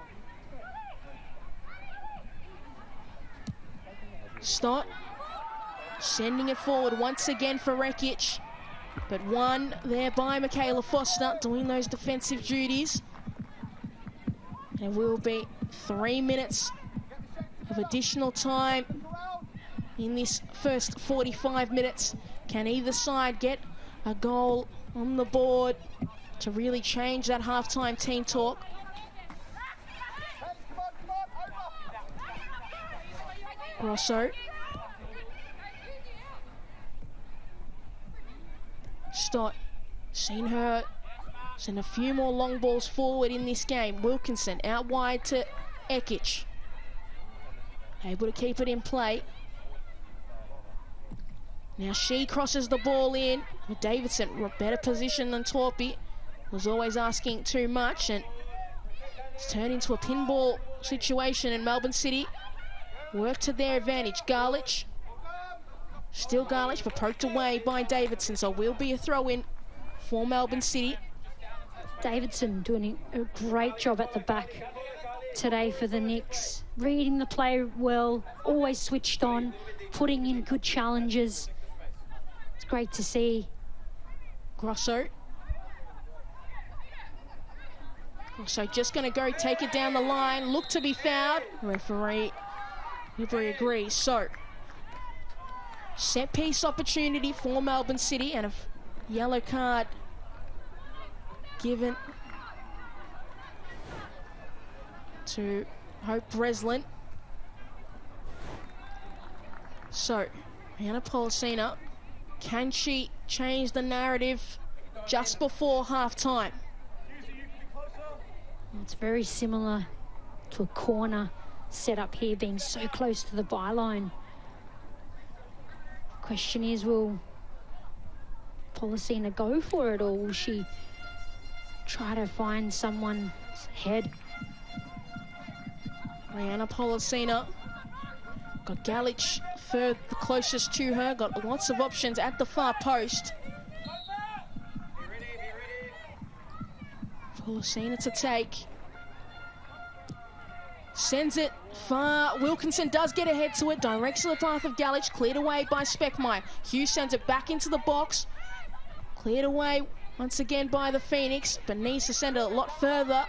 Stott sending it forward once again for Ekic. But won there by Michaela Foster, doing those defensive duties. And it will be 3 minutes of additional time in this first 45 minutes. Can either side get a goal on the board to really change that halftime team talk? Grosso. Stott, seen her send a few more long balls forward in this game. Wilkinson out wide to Ekic. Able to keep it in play. Now she crosses the ball in. With Davidson, better position than Torpy. Was always asking too much, and it's turned into a pinball situation in Melbourne City. Work to their advantage. Garlich. Still Garlich, but poked away by Davidson, so will be a throw-in for Melbourne City. Davidson doing a great job at the back today for the Knicks. Reading the play well, always switched on, putting in good challenges. It's great to see. Grosso. Grosso just going to go take it down the line. Look to be fouled. Referee agrees. So, set piece opportunity for Melbourne City, and a yellow card given to Hope Breslin. So, Rihanna Policina, can she change the narrative just before half-time? It's very similar to a corner set up here, being so close to the byline. Question is, will Policina go for it, or will she try to find someone's head? Rihanna Policina got Garlich the closest to her, got lots of options at the far post. Policina to take. Sends it far. Wilkinson does get ahead to it. Directs to the path of Garlich. Cleared away by Speckmeyer. Hughes sends it back into the box. Cleared away once again by the Phoenix, but needs to send it a lot further.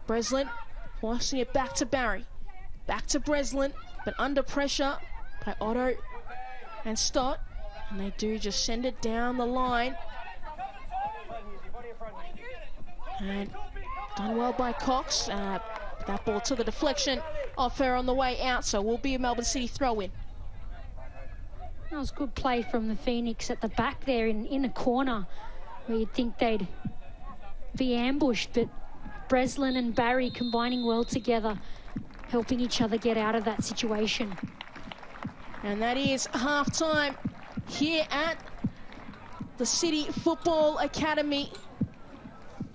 Breslin forcing it back to Barry. Back to Breslin, but under pressure by Otto and Stott. And they do just send it down the line. And done well by Cox. That ball took a deflection off her on the way out, so will be a Melbourne City throw-in. That was good play from the Phoenix at the back there in a corner where you'd think they'd be ambushed, but Breslin and Barry combining well together, helping each other get out of that situation. And that is half-time here at the City Football Academy.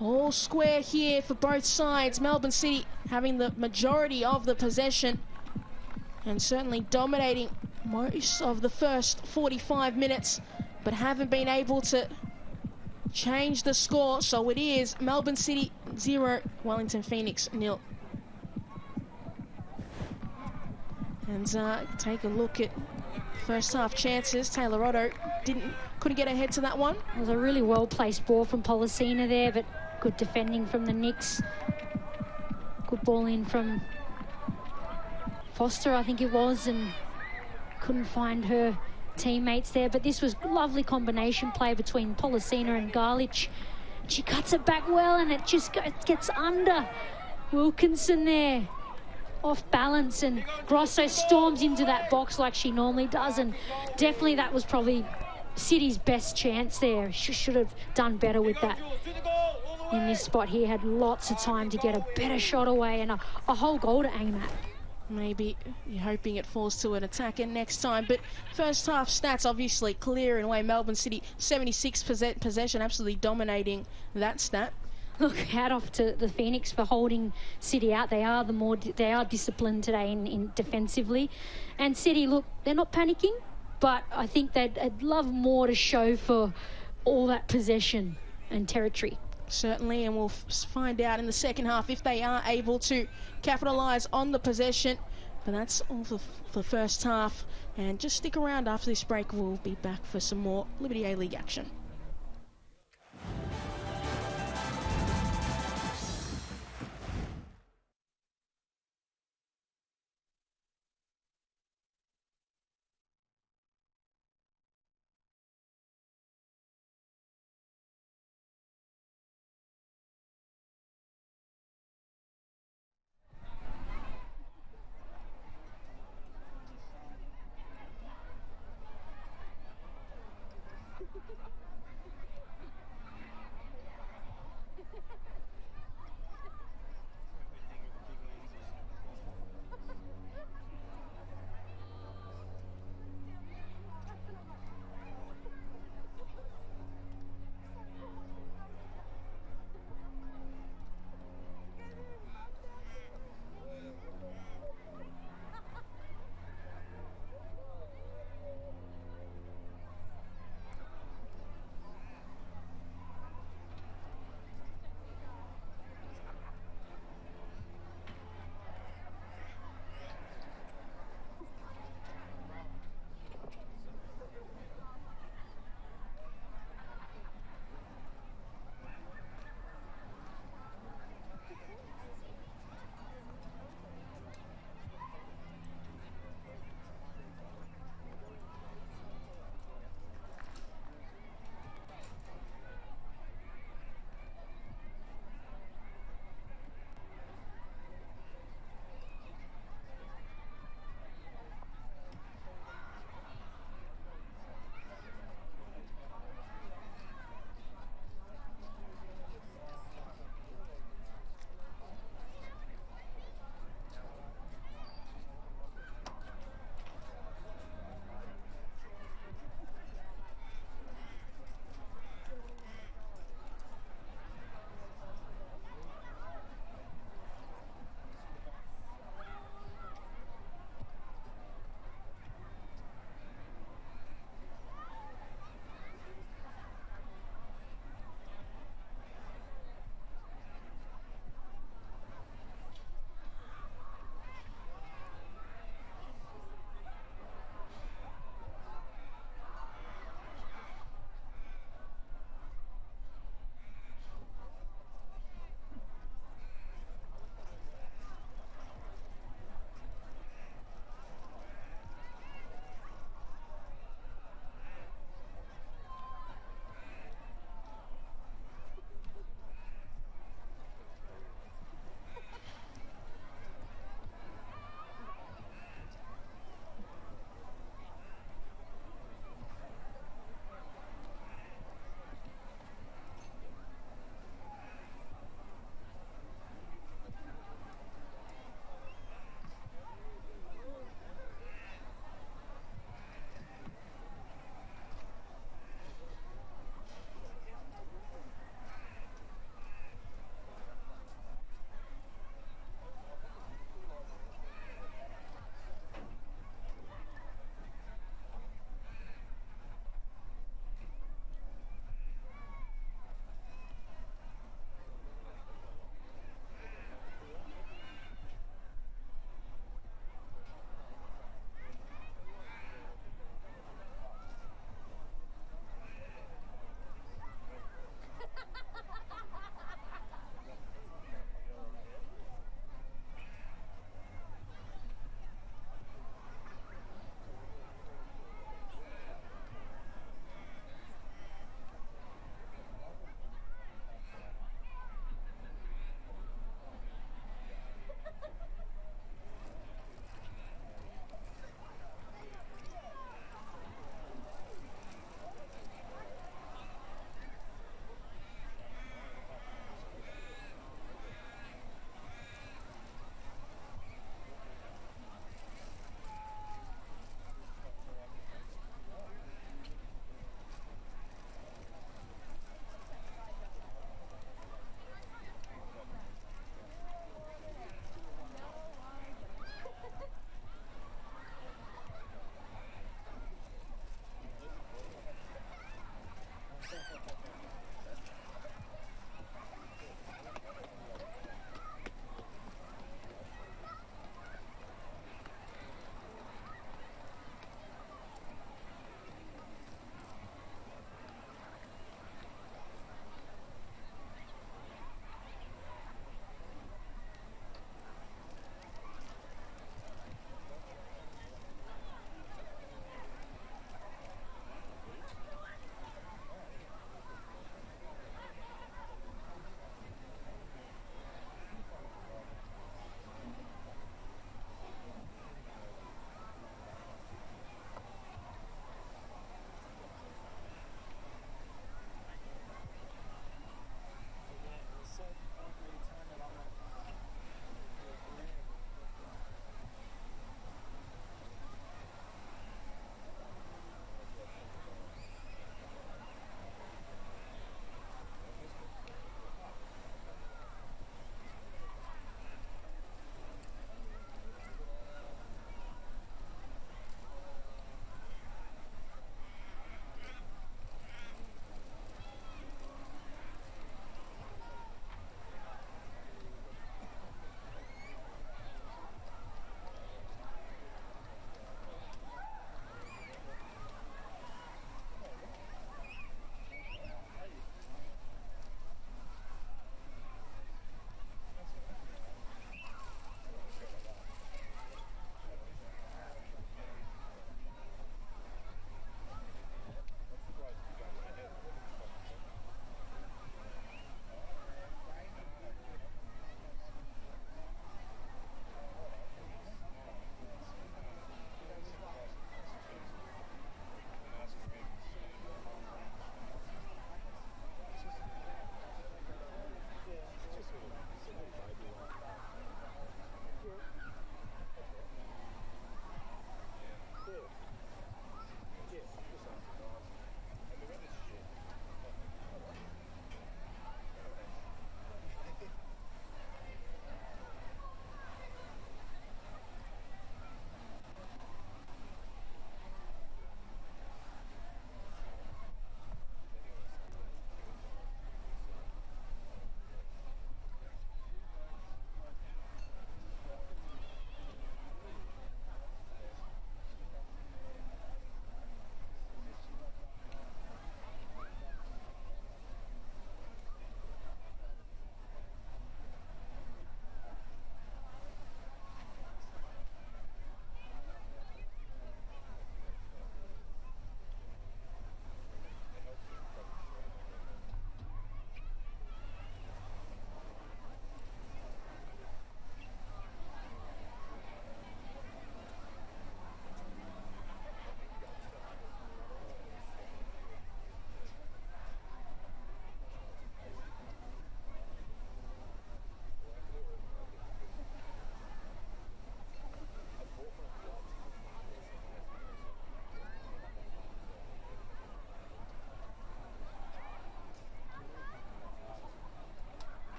All square here for both sides. Melbourne City having the majority of the possession and certainly dominating most of the first 45 minutes, but haven't been able to change the score. So it is Melbourne City 0, Wellington Phoenix 0. And take a look at first half chances. Taylor Otto couldn't get ahead to that one. It was a really well-placed ball from Policina there, but good defending from the Knicks. Good ball in from Foster, I think it was, and couldn't find her teammates there. But this was a lovely combination play between Policina and Garlich. She cuts it back well, and it just gets under Wilkinson there. Off balance, and Grosso storms into that box like she normally does, and definitely that was probably City's best chance there. She should have done better with that. In this spot here, had lots of time to get a better shot away and a whole goal to aim at. Maybe you're hoping it falls to an attacker next time, but first half stats obviously clear in a way. Melbourne City 76% possession, absolutely dominating that stat. Look, hat off to the Phoenix for holding City out. They are disciplined today in defensively. And City, look, they're not panicking, but I think they'd love more to show for all that possession and territory. Certainly, and we'll find out in the second half if they are able to capitalise on the possession. But that's all for the first half. And just stick around after this break. We'll be back for some more Liberty A-League action.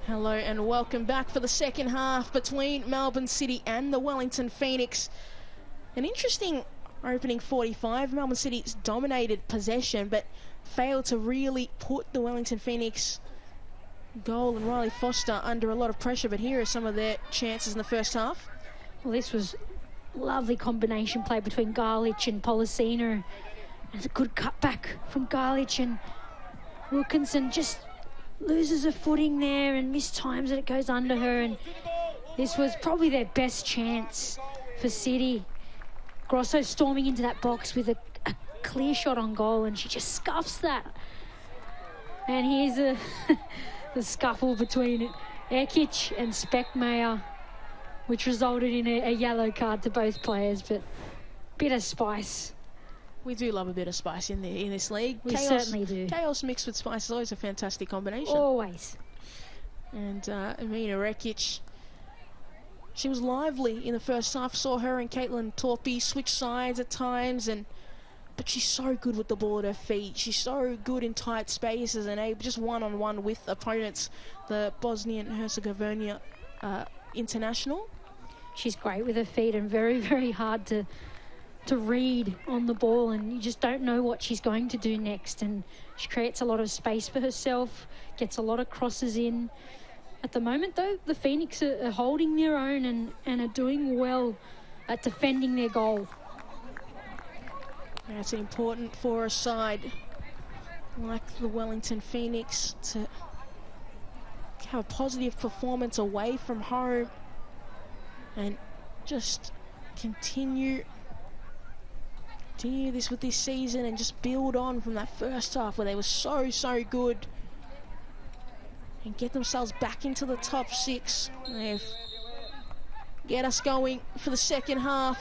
Hello and welcome back for the second half between Melbourne City and the Wellington Phoenix. An interesting opening 45. Melbourne City's dominated possession but failed to really put the Wellington Phoenix goal and Riley Foster under a lot of pressure, but here are some of their chances in the first half. Well, this was lovely combination play between Garlich and Policina. And a good cutback from Garlich, and Wilkinson just loses her footing there and mistimes it. It goes under her, and this was probably their best chance for City. Grosso storming into that box with a clear shot on goal, and she just scuffs that. And here's the scuffle between Erkic and Speckmayer, which resulted in a yellow card to both players, but bit of spice. We do love a bit of spice in this league. We certainly do. Chaos mixed with spice is always a fantastic combination. Always. And Amina Rekic, she was lively in the first half. Saw her and Caitlin Torpy switch sides at times, but she's so good with the ball at her feet. She's so good in tight spaces and able just one-on-one with opponents. The Bosnian Herzegovina international. She's great with her feet and very, very hard to read on the ball, and you just don't know what she's going to do next. And she creates a lot of space for herself, gets a lot of crosses in. At the moment, though, the Phoenix are holding their own and are doing well at defending their goal. Yeah, it's important for a side like the Wellington Phoenix to have a positive performance away from home and just continue this with this season and just build on from that first half where they were so good and get themselves back into the top 6. They've get us going for the second half.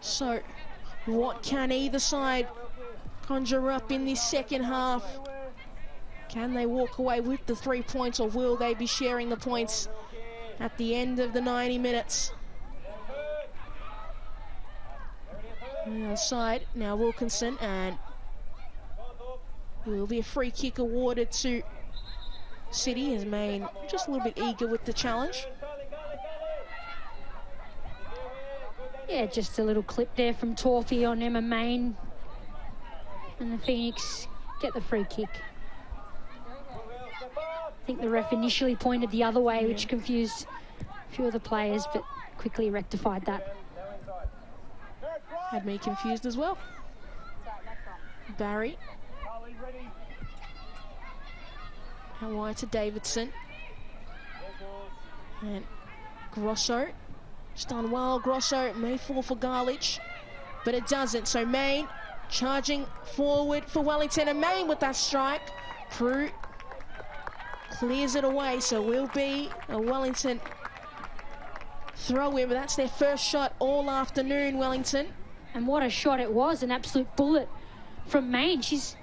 So what can either side conjure up in this second half? Can they walk away with the 3 points, or will they be sharing the points at the end of the 90 minutes? On the other side, now Wilkinson, and will be a free kick awarded to City, as Maine just a little bit eager with the challenge. Yeah, just a little clip there from Torpy on Emma Main, and the Phoenix get the free kick. I think the ref initially pointed the other way, which confused a few of the players, but quickly rectified that. Had me confused as well. Barry. How wide to Davidson. And Grosso. It's done well. Grosso may fall for Garlich, but it doesn't. So Main charging forward for Wellington, and Main with that strike. Prue clears it away, so will be a Wellington throw in, but that's their first shot all afternoon, Wellington. And what a shot it was, an absolute bullet from Main. She's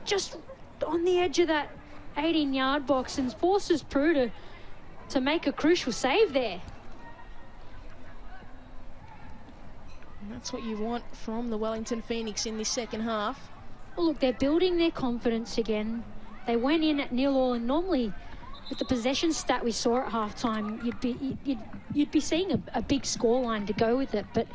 just on the edge of that 18-yard box and forces Prue to make a crucial save there. And that's what you want from the Wellington Phoenix in this second half. Well, look, they're building their confidence again. They went in at 0-0, and normally with the possession stat we saw at halftime, you'd be seeing a big scoreline to go with it. But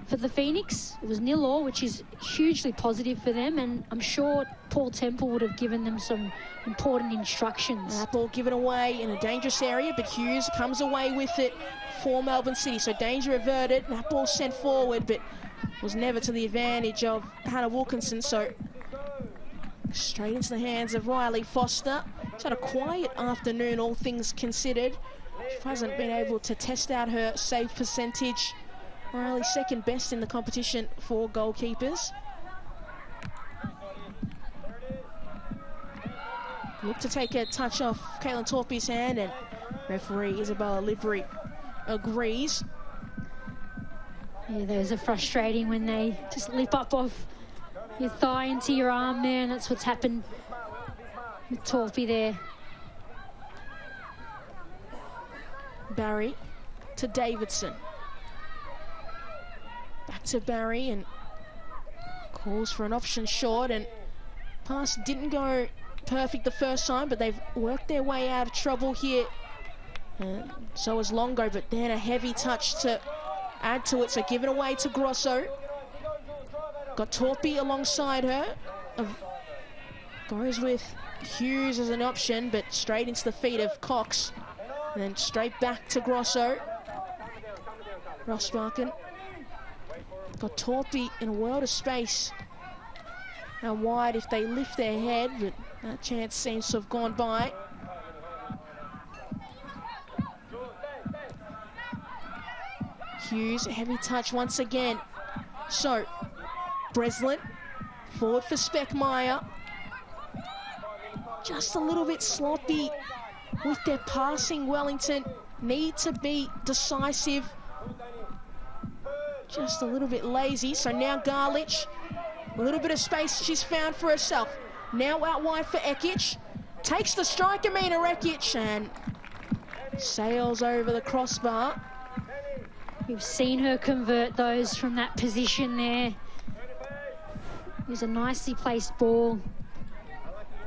for the Phoenix, it was 0-0, which is hugely positive for them, and I'm sure Paul Temple would have given them some important instructions. That ball given away in a dangerous area, but Hughes comes away with it for Melbourne City. So danger averted. That ball sent forward, but was never to the advantage of Hannah Wilkinson. So straight into the hands of Riley Foster. She's had a quiet afternoon, all things considered. She hasn't been able to test out her save percentage. Riley second best in the competition for goalkeepers. Look to take a touch off Caitlin Torpy's hand, and referee Isabella Libri agrees. Yeah, those are frustrating when they just lip up off your thigh into your arm there, and that's what's happened with Torpy there. Barry to Davidson. Back to Barry, and calls for an option short, and Pass didn't go perfect the first time, but they've worked their way out of trouble here. So is Longo, but then a heavy touch to add to it, so give it away to Grosso. Got Torpy alongside her. Goes with Hughes as an option, but straight into the feet of Cox. And then straight back to Grosso. Rossmarkin. Got Torpy in a world of space. How wide if they lift their head, but that chance seems to have gone by. Hughes, a heavy touch once again. So, Breslin, forward for Speckmeyer. Just a little bit sloppy with their passing. Wellington need to be decisive. Just a little bit lazy. So now Garlich, a little bit of space she's found for herself. Now out wide for Ekic. Takes the strike, Amina Ekic, and sails over the crossbar. We've seen her convert those from that position there. It was a nicely placed ball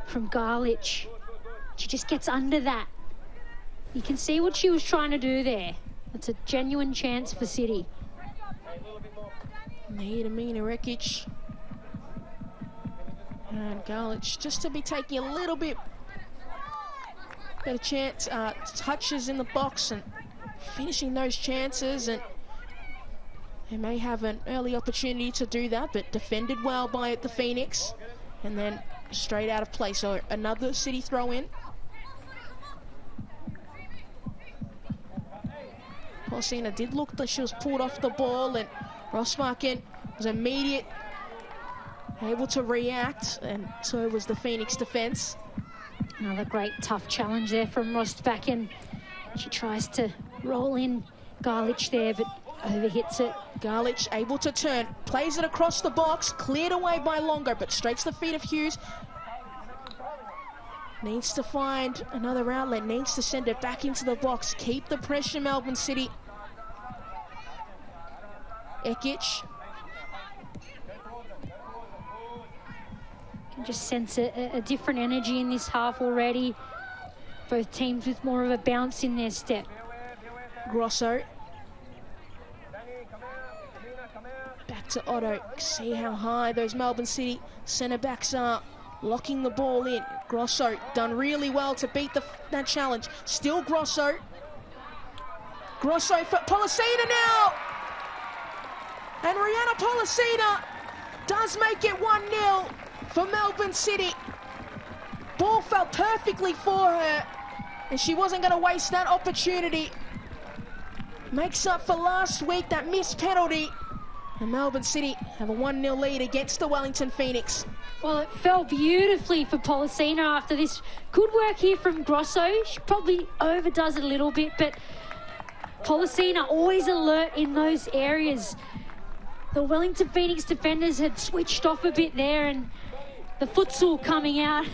from Garlich. She just gets under that. You can see what she was trying to do there. It's a genuine chance for City. Need Amina Ekic. And Garlich just to be taking a little bit better chance, touches in the box and finishing those chances, and they may have an early opportunity to do that, but defended well by the Phoenix, and then straight out of play. So another City throw in. Polisina did look like she was pulled off the ball, and Rossmarkin was immediate, able to react, and so was the Phoenix defence. Another great tough challenge there from Rostbakken. She tries to roll in Garlich there, but overhits it. Garlich able to turn, plays it across the box, cleared away by Longo, but straight to the feet of Hughes. Needs to find another outlet, needs to send it back into the box. Keep the pressure, Melbourne City. Ekic. Can just sense a different energy in this half already. Both teams with more of a bounce in their step. Grosso. Back to Otto. See how high those Melbourne City centre-backs are. Locking the ball in. Grosso done really well to beat that challenge. Still Grosso. Grosso for Polisina now! And Rihanna Polisina does make it 1-0 for Melbourne City. Ball fell perfectly for her, and she wasn't going to waste that opportunity. Makes up for last week, that missed penalty. And Melbourne City have a 1-0 lead against the Wellington Phoenix. Well, it fell beautifully for Polisina after this. Good work here from Grosso. She probably overdoes it a little bit, but Polisina always alert in those areas. The Wellington Phoenix defenders had switched off a bit there, and the futsal coming out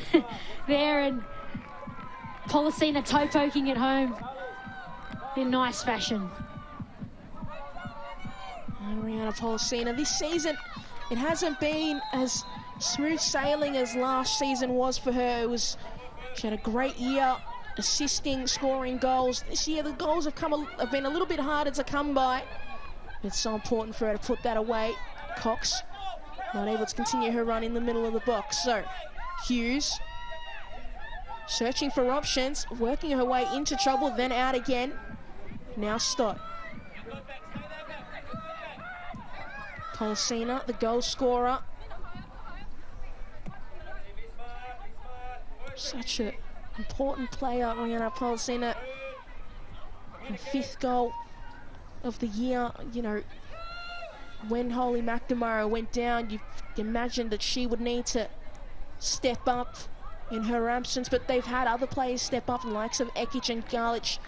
there, and Polisina toe poking it home in nice fashion. And Rihanna Polisina, this season, it hasn't been as smooth sailing as last season was for her. She had a great year assisting, scoring goals. This year the goals have been a little bit harder to come by. It's so important for her to put that away. Cox not able to continue her run in the middle of the box. So Hughes searching for options, working her way into trouble, then out again. Now Stott. Polisina, the goal scorer. Such an important player, Rihanna Polisina. Her 5th goal of the year. You know, when Holly McNamara went down, you imagined that she would need to step up in her absence, but they've had other players step up, the likes of Ekic and Garlich.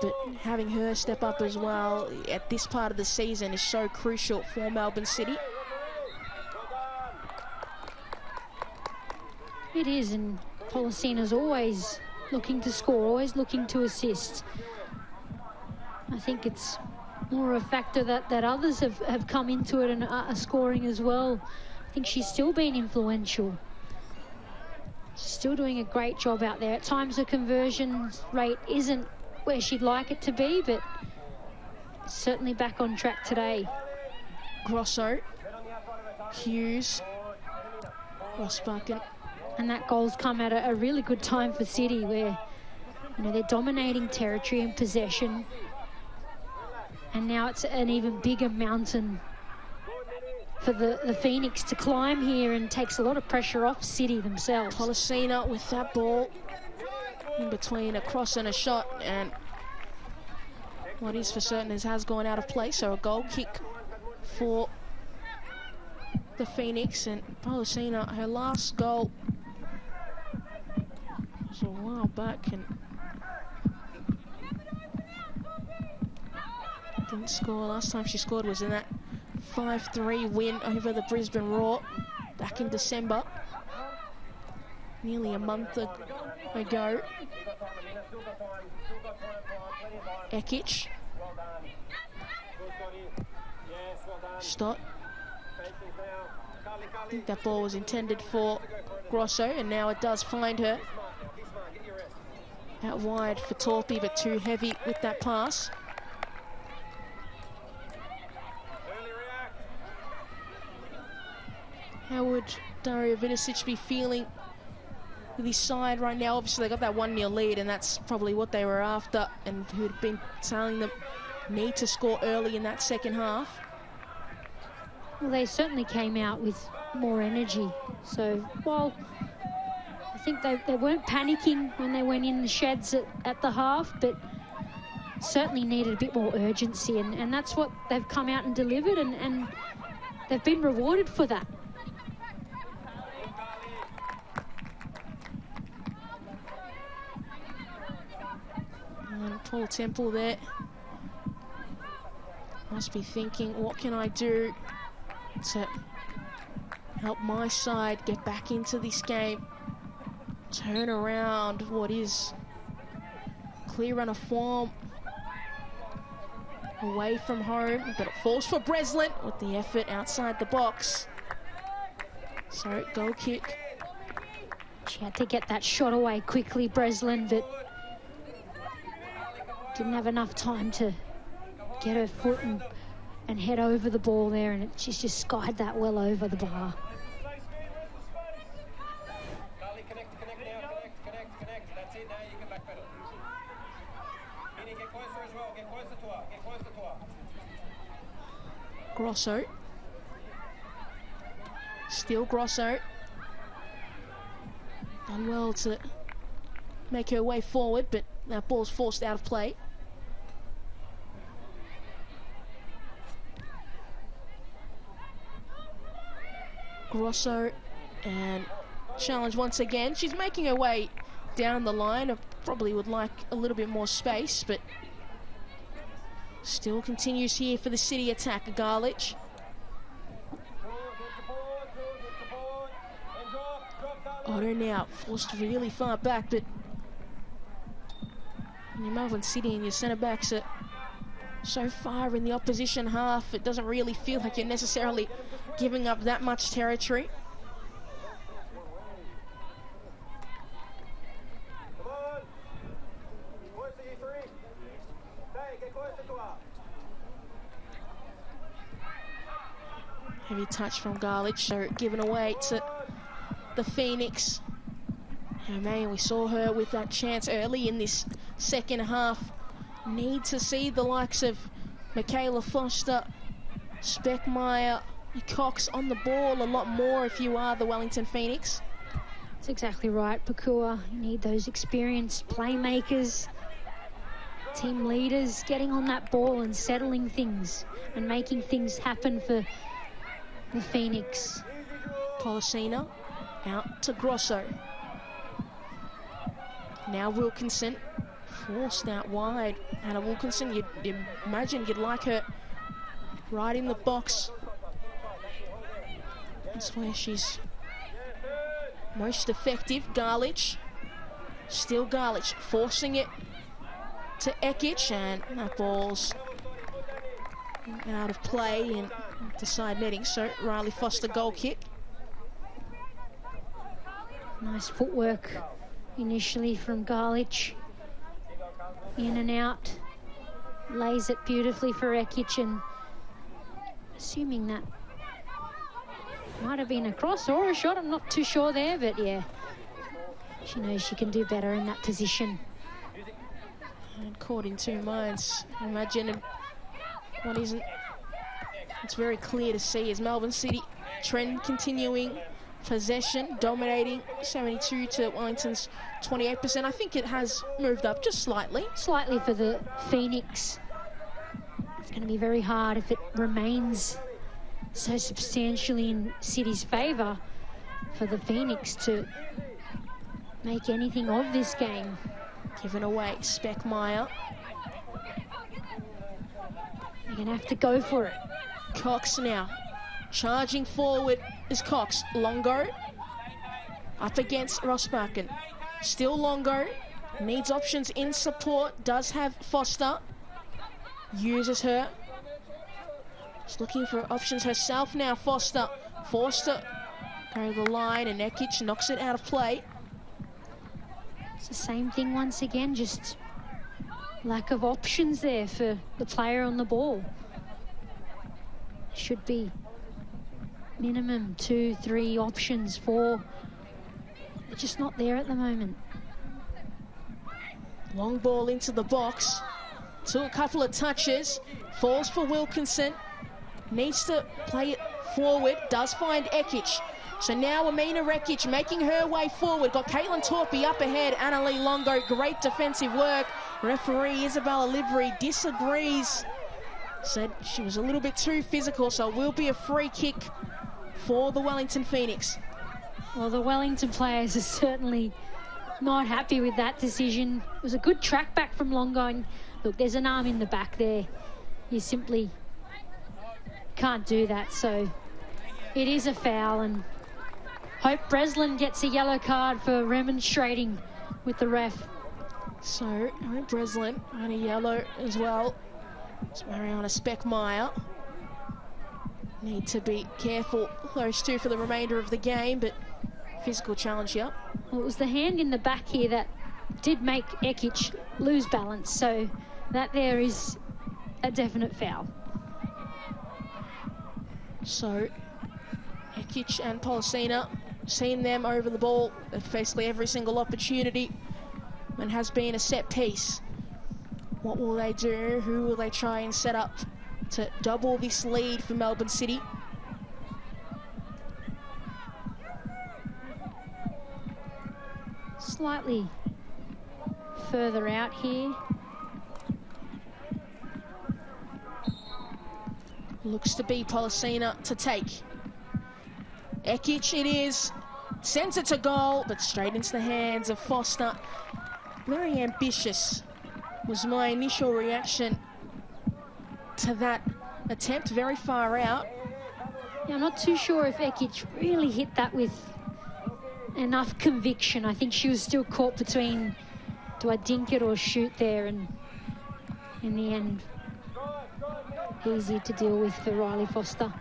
But having her step up as well at this part of the season is so crucial for Melbourne City. It is, and Polisina's always looking to score, always looking to assist. I think it's more a factor that others have come into it and are scoring as well. I think she's still been influential. She's still doing a great job out there. At times her conversion rate isn't where she'd like it to be, but certainly back on track today. Grosso, Hughes, Rossbucken. And that goal's come at a really good time for City, where, you know, they're dominating territory and possession. And now it's an even bigger mountain for the Phoenix to climb here, and takes a lot of pressure off City themselves. Pollicina with that ball in between a cross and a shot, and what is for certain is has gone out of play, so a goal kick for the Phoenix. And Pollicina, her last goal was a while back and didn't score. Last time she scored was in that 5-3 win over the Brisbane Roar back in December, nearly a month ago. Ekic. Stott. I think that ball was intended for Grosso, and now it does find her. Out wide for Torpy, but too heavy with that pass. How would Dario Vidicic be feeling with his side right now? Obviously, they got that 1-0 lead, and that's probably what they were after, and who had been telling them need to score early in that second half. Well, they certainly came out with more energy. So, while I think they weren't panicking when they went in the sheds at the half, but certainly needed a bit more urgency, and that's what they've come out and delivered, and they've been rewarded for that. Paul Temple there must be thinking, what can I do to help my side get back into this game, turn around what is clear run of form away from home, but it falls for Breslin with the effort outside the box. So goal kick. She had to get that shot away quickly, Breslin, but didn't have enough time to get her foot and head over the ball there, and she's just skied that well over the bar. Connect. That's it, now you can backpedal. Meaning get closer as well, get closer to her. Grosso. Still Grosso. Done well to make her way forward, but that ball's forced out of play. Grosso, and challenge once again. She's making her way down the line. I probably would like a little bit more space, but still continues here for the City attack. Garlich. Otto now forced really far back, but when you're Melbourne City and your centre backs are so far in the opposition half, it doesn't really feel like you're necessarily giving up that much territory. Heavy touch from Garlich, so given away to the Phoenix. And man, we saw her with that chance early in this second half. Need to see the likes of Michaela Foster, Speckmeyer, Cox on the ball a lot more if you are the Wellington Phoenix. That's exactly right, Pakua. You need those experienced playmakers, team leaders, getting on that ball and settling things and making things happen for the Phoenix. Pollicina out to Grosso. Now Wilkinson forced out wide. Hannah Wilkinson, you'd imagine you'd like her right in the box. That's where she's most effective. Garlich, still Garlich, forcing it to Ekic, and that ball's out of play and to side netting. So Riley Foster goal kick. Nice footwork initially from Garlich. In and out. Lays it beautifully for Ekic, and assuming that might have been a cross or a shot, I'm not too sure there, but yeah, she knows she can do better in that position. And caught in two minds. Imagine what isn't. It's very clear to see as Melbourne City trend continuing. Possession dominating 72 to Wellington's 28%. I think it has moved up just slightly. Slightly for the Phoenix. It's going to be very hard if it remains so substantially in City's favour for the Phoenix to make anything of this game. Given away, Speckmeyer. They're going to have to go for it. Cox now. Charging forward is Cox. Longo up against Rossbakken. Still Longo. Needs options in support. Does have Foster. Uses her. She's looking for options herself now. Foster. Forster go to the line, and Ekic knocks it out of play. It's the same thing once again, just lack of options there for the player on the ball. Should be minimum 2-3 options, 4. They're just not there at the moment. Long ball into the box. Took a couple of touches. Falls for Wilkinson. Needs to play it forward. Does find Ekic. So now Amina Rekic making her way forward. Got Caitlin Torpy up ahead. Annalie Longo, great defensive work. Referee Isabella Livery disagrees. Said she was a little bit too physical, so it will be a free kick for the Wellington Phoenix. Well, the Wellington players are certainly not happy with that decision. It was a good track back from Longo. And look, there's an arm in the back there. You simply can't do that. So it is a foul, and Hope Breslin gets a yellow card for remonstrating with the ref. So Hope Breslin on a yellow as well. It's Mariana Speckmeyer. Need to be careful, those two, for the remainder of the game, but physical challenge here. Well, it was the hand in the back here that did make Ekic lose balance, so that there is a definite foul. So Ekic and Polisina, seen them over the ball at basically every single opportunity and has been a set piece. What will they do? Who will they try and set up to double this lead for Melbourne City? Slightly further out here. Looks to be Polisina to take. Ekic it is. Sends it to goal, but straight into the hands of Foster. Very ambitious was my initial reaction to that attempt, very far out. Yeah, I'm not too sure if Ekic really hit that with enough conviction. I think she was still caught between, do I dink it or shoot there, and in the end, easy to deal with for Riley Foster.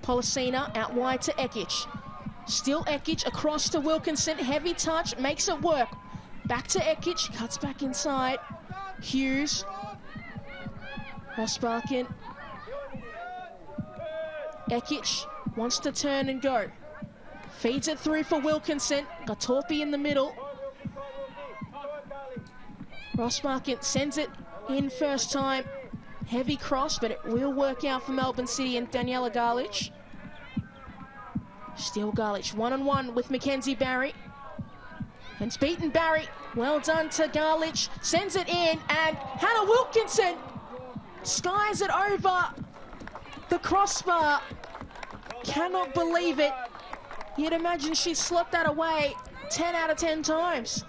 Polisina out wide to Ekic. Still Ekic across to Wilkinson. Heavy touch, makes it work. Back to Ekic, cuts back inside. Hughes. Rossbakken. Ekic wants to turn and go. Feeds it through for Wilkinson. Got Torpy in the middle. Rossbakken sends it in first time. Heavy cross, but it will work out for Melbourne City and Daniela Garlich. Still Garlich, one-on-one with Mackenzie Barry. And it's beaten Barry. Well done to Garlich. Sends it in, and Hannah Wilkinson skies it over the crossbar. Cannot believe it. You'd imagine she slapped that away 10 out of 10 times.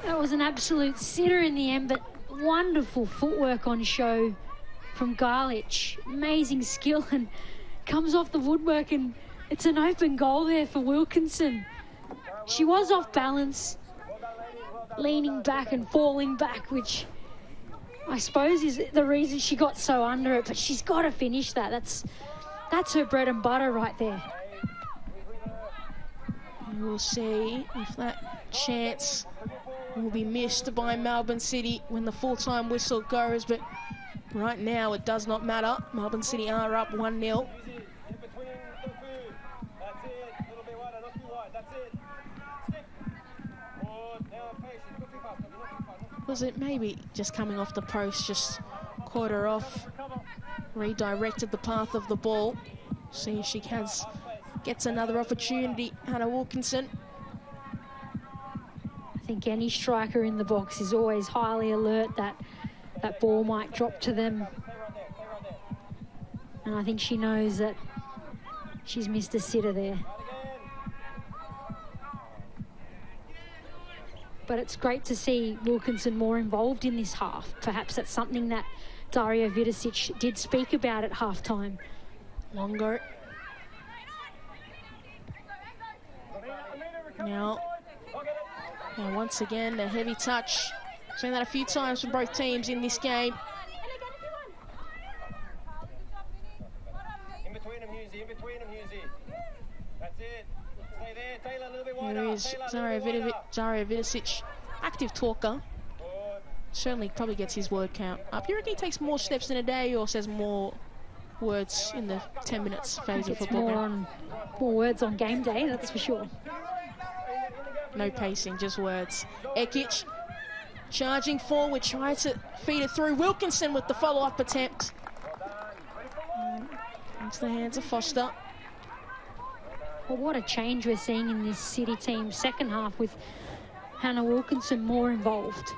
That was an absolute sitter in the end, but wonderful footwork on show from Garlich. Amazing skill, and comes off the woodwork, and it's an open goal there for Wilkinson. She was off balance, leaning back and falling back, which I suppose is the reason she got so under it, but she's got to finish that. That's her bread and butter right there. We'll see if that chance will be missed by Melbourne City when the full-time whistle goes, but right now it does not matter. Melbourne City are up 1-0. Was it maybe just coming off the post, just caught her off, redirected the path of the ball. See if she gets another opportunity. Hannah Wilkinson. I think any striker in the box is always highly alert that that ball might drop to them. And I think she knows that she's missed a sitter there. But it's great to see Wilkinson more involved in this half. Perhaps that's something that Daria Vidicic did speak about at halftime. Longer. Now, once again, a heavy touch. Seen that a few times from both teams in this game. In between them, Husey. In between them, Husey. That's it. Stay there. Taylor, a little bit wider. There is Daria Vidicic, active talker. Certainly probably gets his word count up. You reckon he takes more steps in a day or says more words in the 10 minutes phase of football? More words on game day, that's for sure. No pacing, just words. Ekic charging forward, trying to feed it through. Wilkinson with the follow-up attempt. Into the hands of Foster. Well, what a change we're seeing in this City team second half with Hannah Wilkinson more involved.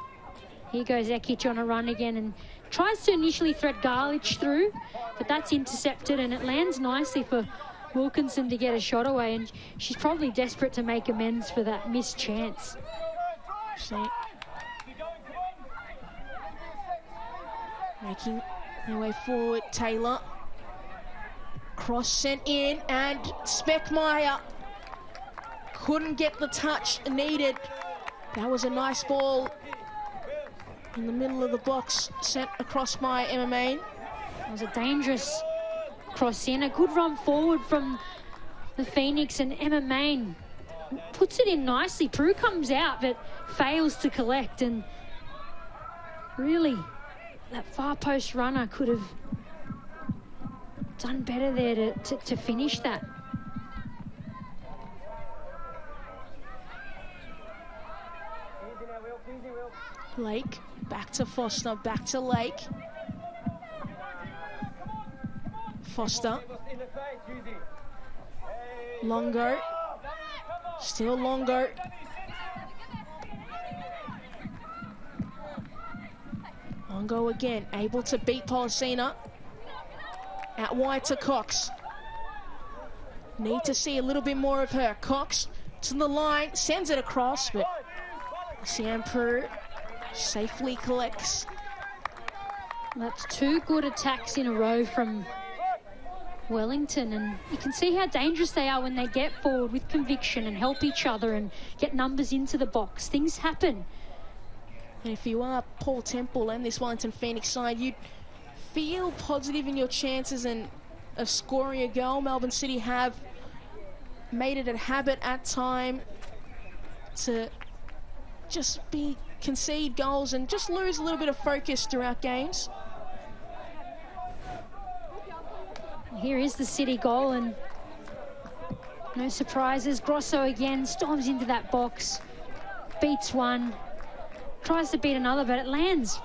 Here goes Ekic on a run again and tries to initially thread Garlich through, but that's intercepted and it lands nicely for Wilkinson to get a shot away, and she's probably desperate to make amends for that missed chance. See. Making their way forward, Taylor. Cross sent in, and Speckmeyer couldn't get the touch needed. That was a nice ball in the middle of the box, sent across by Emma Main. It was a dangerous cross in, a good run forward from the Phoenix, and Emma Main puts it in nicely. Prue comes out but fails to collect, and really that far post runner could have done better there to finish that. Lake, back to Foster, back to Lake. Foster. Longo. Still Longo. Longo again, able to beat Policina. Out wide to Cox. Need to see a little bit more of her. Cox to the line, sends it across, but Sian Prue safely collects. That's two good attacks in a row from Wellington, and you can see how dangerous they are when they get forward with conviction and help each other and get numbers into the box. Things happen. And if you are Paul Temple and this Wellington Phoenix side, you'd feel positive in your chances and of scoring a goal. Melbourne City have made it a habit at time to just concede goals and just lose a little bit of focus throughout games. Here is the City goal, and no surprises. Grosso again storms into that box, beats one, tries to beat another, but it lands.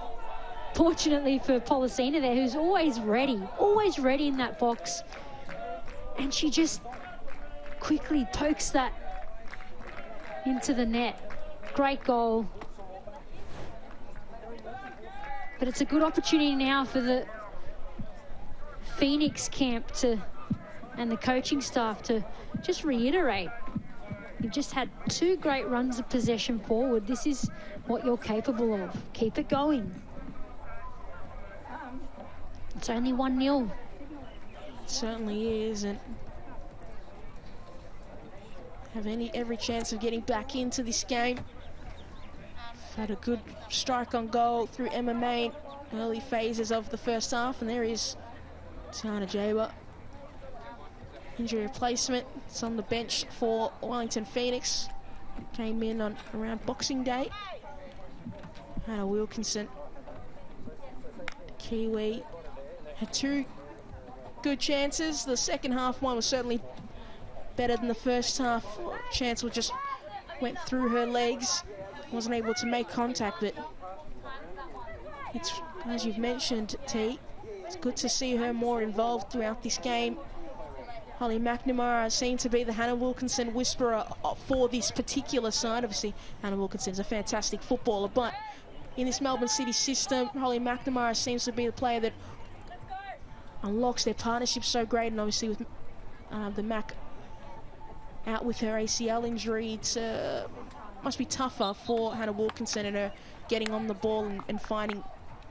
Fortunately for Policina there, who's always ready in that box. And she just quickly pokes that into the net. Great goal. But it's a good opportunity now for the Phoenix camp and the coaching staff to just reiterate. You've just had two great runs of possession forward. This is what you're capable of. Keep it going. It's only 1-0. It certainly is, and have every chance of getting back into this game. Had a good strike on goal through Emma Main early phases of the first half, and there is Tiana Jaber. injury replacement. It's on the bench for Wellington Phoenix. Came in on around Boxing Day. Hannah Wilkinson, Kiwi, had 2 good chances. The second half one was certainly better than the first half. Chancellor just went through her legs, wasn't able to make contact, but it's, as you've mentioned, T, it's good to see her more involved throughout this game. Holly McNamara seemed to be the Hannah Wilkinson whisperer for this particular side. Obviously, Hannah Wilkinson's a fantastic footballer, but in this Melbourne City system, Holly McNamara seems to be the player that unlocks their partnership so great, and obviously with the Mac out with her ACL injury, it's must be tougher for Hannah Wilkinson and her getting on the ball and finding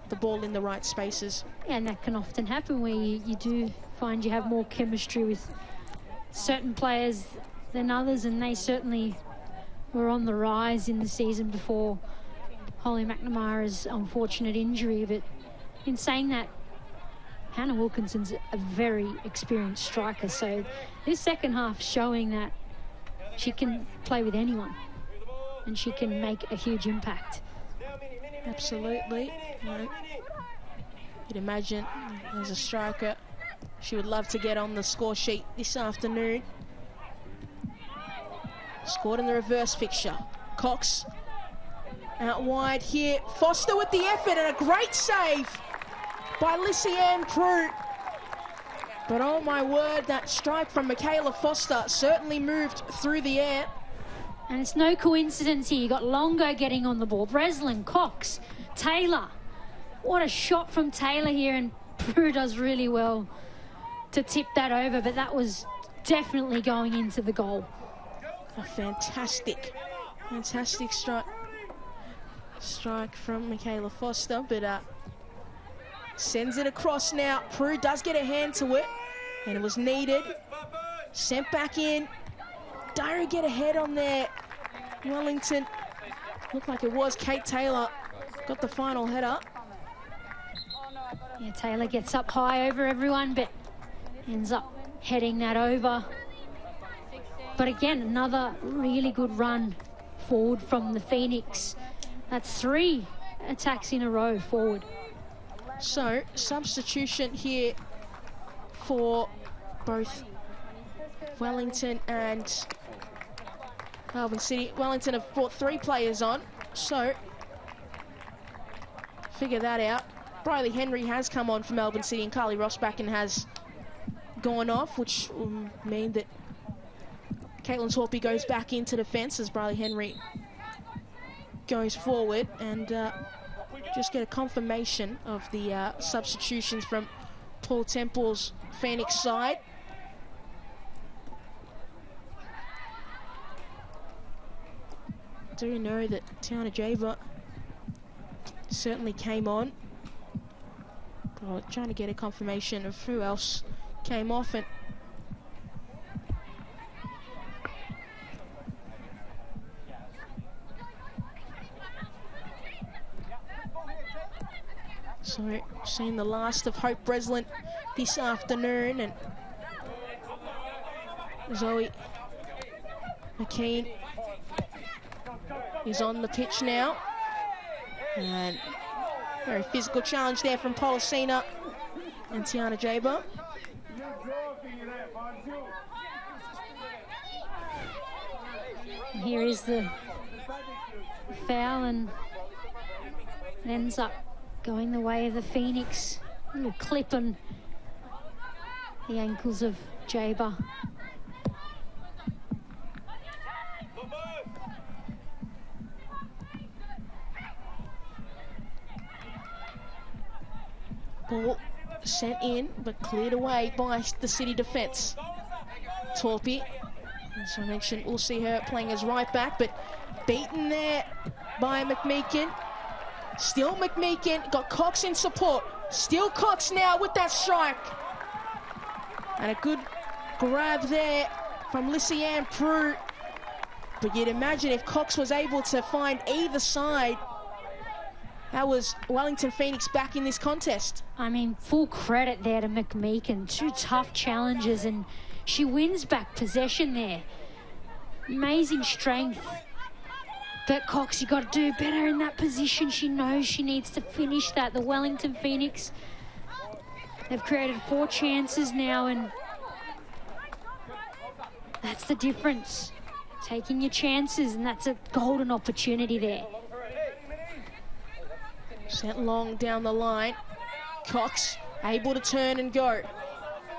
the ball in the right spaces. Yeah, and that can often happen where you do find you have more chemistry with certain players than others, and they certainly were on the rise in the season before Holly McNamara's unfortunate injury. But in saying that, Hannah Wilkinson's a very experienced striker, so this second half showing that she can play with anyone and she can make a huge impact. Absolutely. You'd imagine as a striker she would love to get on the score sheet this afternoon. Scored in the reverse fixture. Cox out wide here. Foster with the effort and a great save by Lissy-Ann Prue. But oh my word, that strike from Michaela Foster certainly moved through the air. And it's no coincidence here. You got Longo getting on the ball, Breslin, Cox, Taylor. What a shot from Taylor here, and Prue does really well to tip that over, but that was definitely going into the goal. A fantastic strike from Michaela Foster, but sends it across now. Prue does get a hand to it, and it was needed. Sent back in. Dara get a head on there. Wellington, looked like it was Kate Taylor, got the final header. Yeah, Taylor gets up high over everyone, but ends up heading that over. But again, another really good run forward from the Phoenix. That's 3 attacks in a row forward. So, substitution here for both Wellington and Melbourne City. Wellington have brought 3 players on, so figure that out. Briley Henry has come on for Melbourne City, and Carly Rossbacken has gone off, which will mean that Caitlin Torpy goes back into defence as Briley Henry goes forward, and just get a confirmation of the substitutions from Paul Temple's Phoenix side. Do know that Tiana Jaber certainly came on. But trying to get a confirmation of who else came off, and so seeing the last of Hope Breslin this afternoon, and Zoe McKean is on the pitch now, and very physical challenge there from Policina and Tiana Jaber. Here is the foul, and it ends up going the way of the Phoenix. A little clip on the ankles of Jaber. Ball sent in, but cleared away by the City defence. Torpy, as I mentioned, we'll see her playing as right back, but beaten there by McMeekin. Still McMeekin, got Cox in support. Still Cox now with that strike. And a good grab there from Lissy-Ann Prue. But you'd imagine if Cox was able to find either side, that was Wellington Phoenix back in this contest. I mean, full credit there to McMeekin. 2 tough challenges, and She wins back possession there. Amazing strength. But Cox, you got to do better in that position. She knows she needs to finish that. The Wellington Phoenix, they've created 4 chances now, and that's the difference. Taking your chances, and that's a golden opportunity there. Sent long down the line. Cox able to turn and go.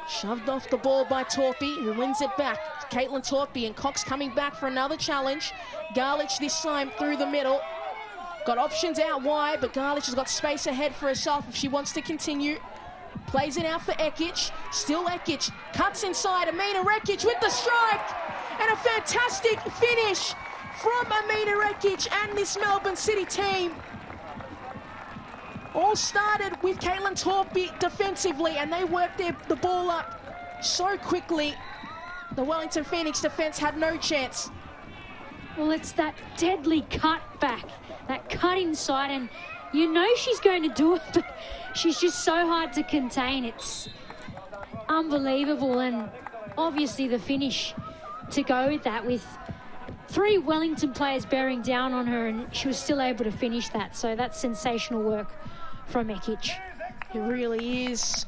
Shoved off the ball by Torpy, who wins it back. Caitlin Torpy, and Cox coming back for another challenge. Garlich this time through the middle. Got options out wide, but Garlich has got space ahead for herself if she wants to continue. Plays it out for Ekic. Still Ekic. Cuts inside. Amina Rekic with the strike. And a fantastic finish from Amina Rekic and this Melbourne City team. All started with Caitlin Torpy defensively, and they worked the ball up so quickly. The Wellington Phoenix defence had no chance. Well, it's that deadly cut back, that cut inside, and you know she's going to do it, but she's just so hard to contain. It's unbelievable, and obviously the finish to go with that, with 3 Wellington players bearing down on her, and she was still able to finish that. So that's sensational work from Ekic. It really is,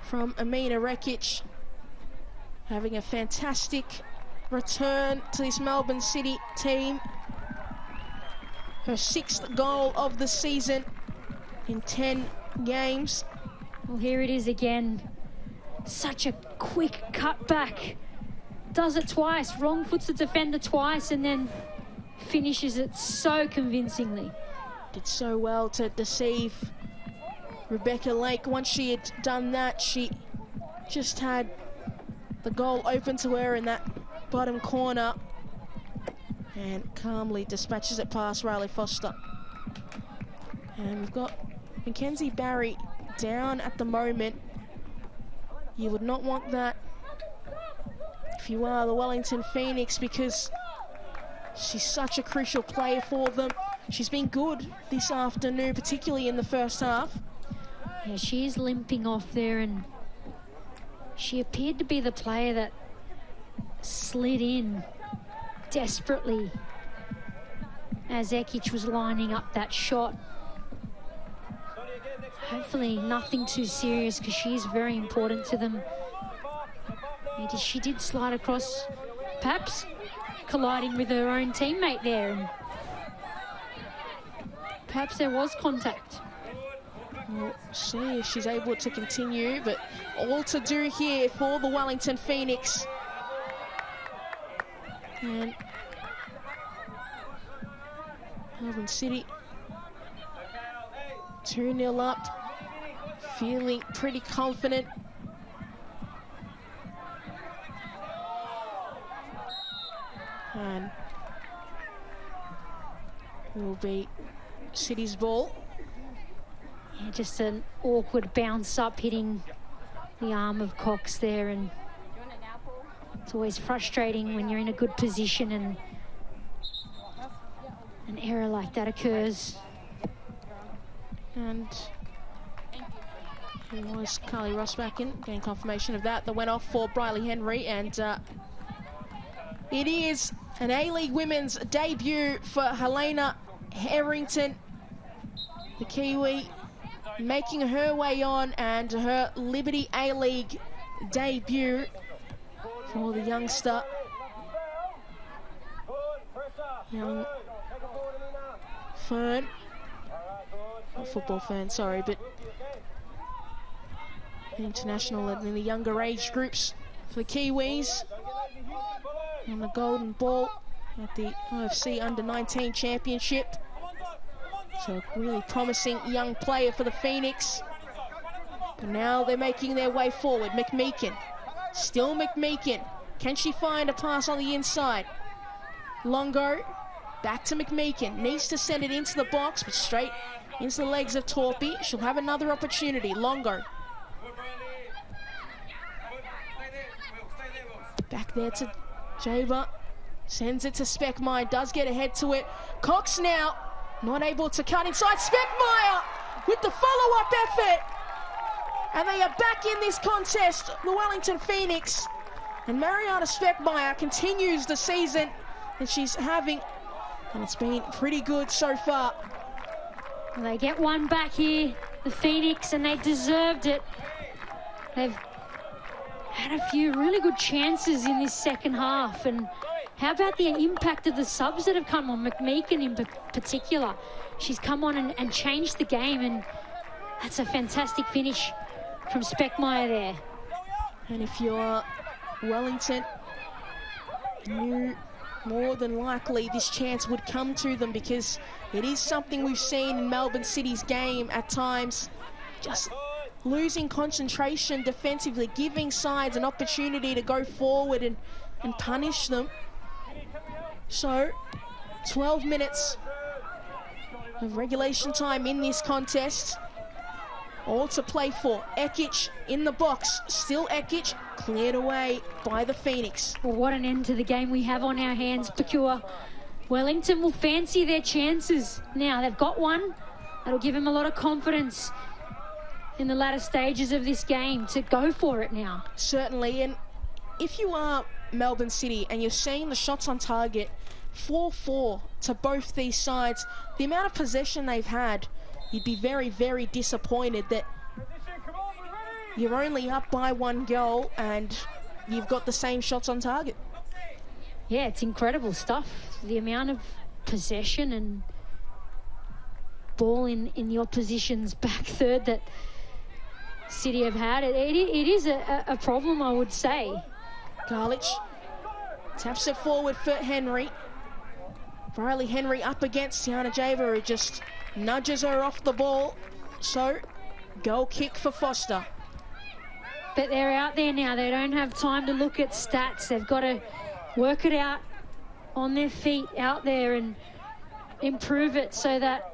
from Amina Rekic, having a fantastic return to this Melbourne City team. Her 6th goal of the season in 10 games. Well, here it is again. Such a quick cut back. Does it twice, wrong foots the defender twice, and then finishes it so convincingly. Did so well to deceive Rebecca Lake. Once she had done that, she just had the goal open to her in that bottom corner, and calmly dispatches it past Riley Foster. And we've got Mackenzie Barry down at the moment. You would not want that if you are the Wellington Phoenix, because she's such a crucial player for them. She's been good this afternoon, particularly in the first half. Yeah, she is limping off there, and she appeared to be the player that slid in desperately as Ekic was lining up that shot. Hopefully nothing too serious, because she is very important to them. She did slide across, perhaps colliding with her own teammate there, and perhaps there was contact. We'll see if she's able to continue, but all to do here for the Wellington Phoenix. And Melbourne City 2-0 up, feeling pretty confident. And will be City's ball. Yeah, just an awkward bounce up, hitting the arm of Cox there, and it's always frustrating when you're in a good position and an error like that occurs. And it was Carly Rossbacken getting confirmation of that. That went off for Briley Henry, and it is an A-League women's debut for Helena Harrington, the Kiwi, making her way on, and her Liberty A-League debut for the youngster. Young Fern, not football Fern, sorry, but international in the younger age groups for the Kiwis. And the golden ball at the IFC Under-19 Championship. So a really promising young player for the Phoenix. But now they're making their way forward. McMeekin, still McMeekin. Can she find a pass on the inside? Longo, back to McMeekin. Needs to send it into the box, but straight into the legs of Torpy. She'll have another opportunity. Longo. Back there to Jaber. Sends it to Speckmeyer. Does get ahead to it. Cox now. Not able to cut inside. Speckmeyer with the follow-up effort. And they are back in this contest. The Wellington Phoenix And Mariana Speckmeyer continues the season that she's having, and it's been pretty good so far. They get one back here, the Phoenix, and they deserved it. They've had a few really good chances in this second half. And how about the impact of the subs that have come on, McMeekin in particular? She's come on and changed the game, and that's a fantastic finish from Speckmeyer there. And if you're Wellington, you knew more than likely this chance would come to them, because it is something we've seen in Melbourne City's game at times, just losing concentration defensively, giving sides an opportunity to go forward and punish them. So 12 minutes of regulation time in this contest, all to play for. Ekic in the box, still Ekic, cleared away by the Phoenix. Well, what an end to the game we have on our hands, Pecua. Wellington will fancy their chances now. They've got one. That'll give them a lot of confidence in the latter stages of this game to go for it now. Certainly, and if you are Melbourne City and you're seeing the shots on target, 4-4 to both these sides, the amount of possession they've had, you'd be very, very disappointed that you're only up by one goal and you've got the same shots on target. Yeah, it's incredible stuff. The amount of possession and ball in the opposition's back third that City have had. It is a problem, I would say. Garlich taps it forward for Henry. Riley Henry up against Tiana Jaber, who just nudges her off the ball. So, goal kick for Foster. But they're out there now. They don't have time to look at stats. They've got to work it out on their feet out there and improve it so that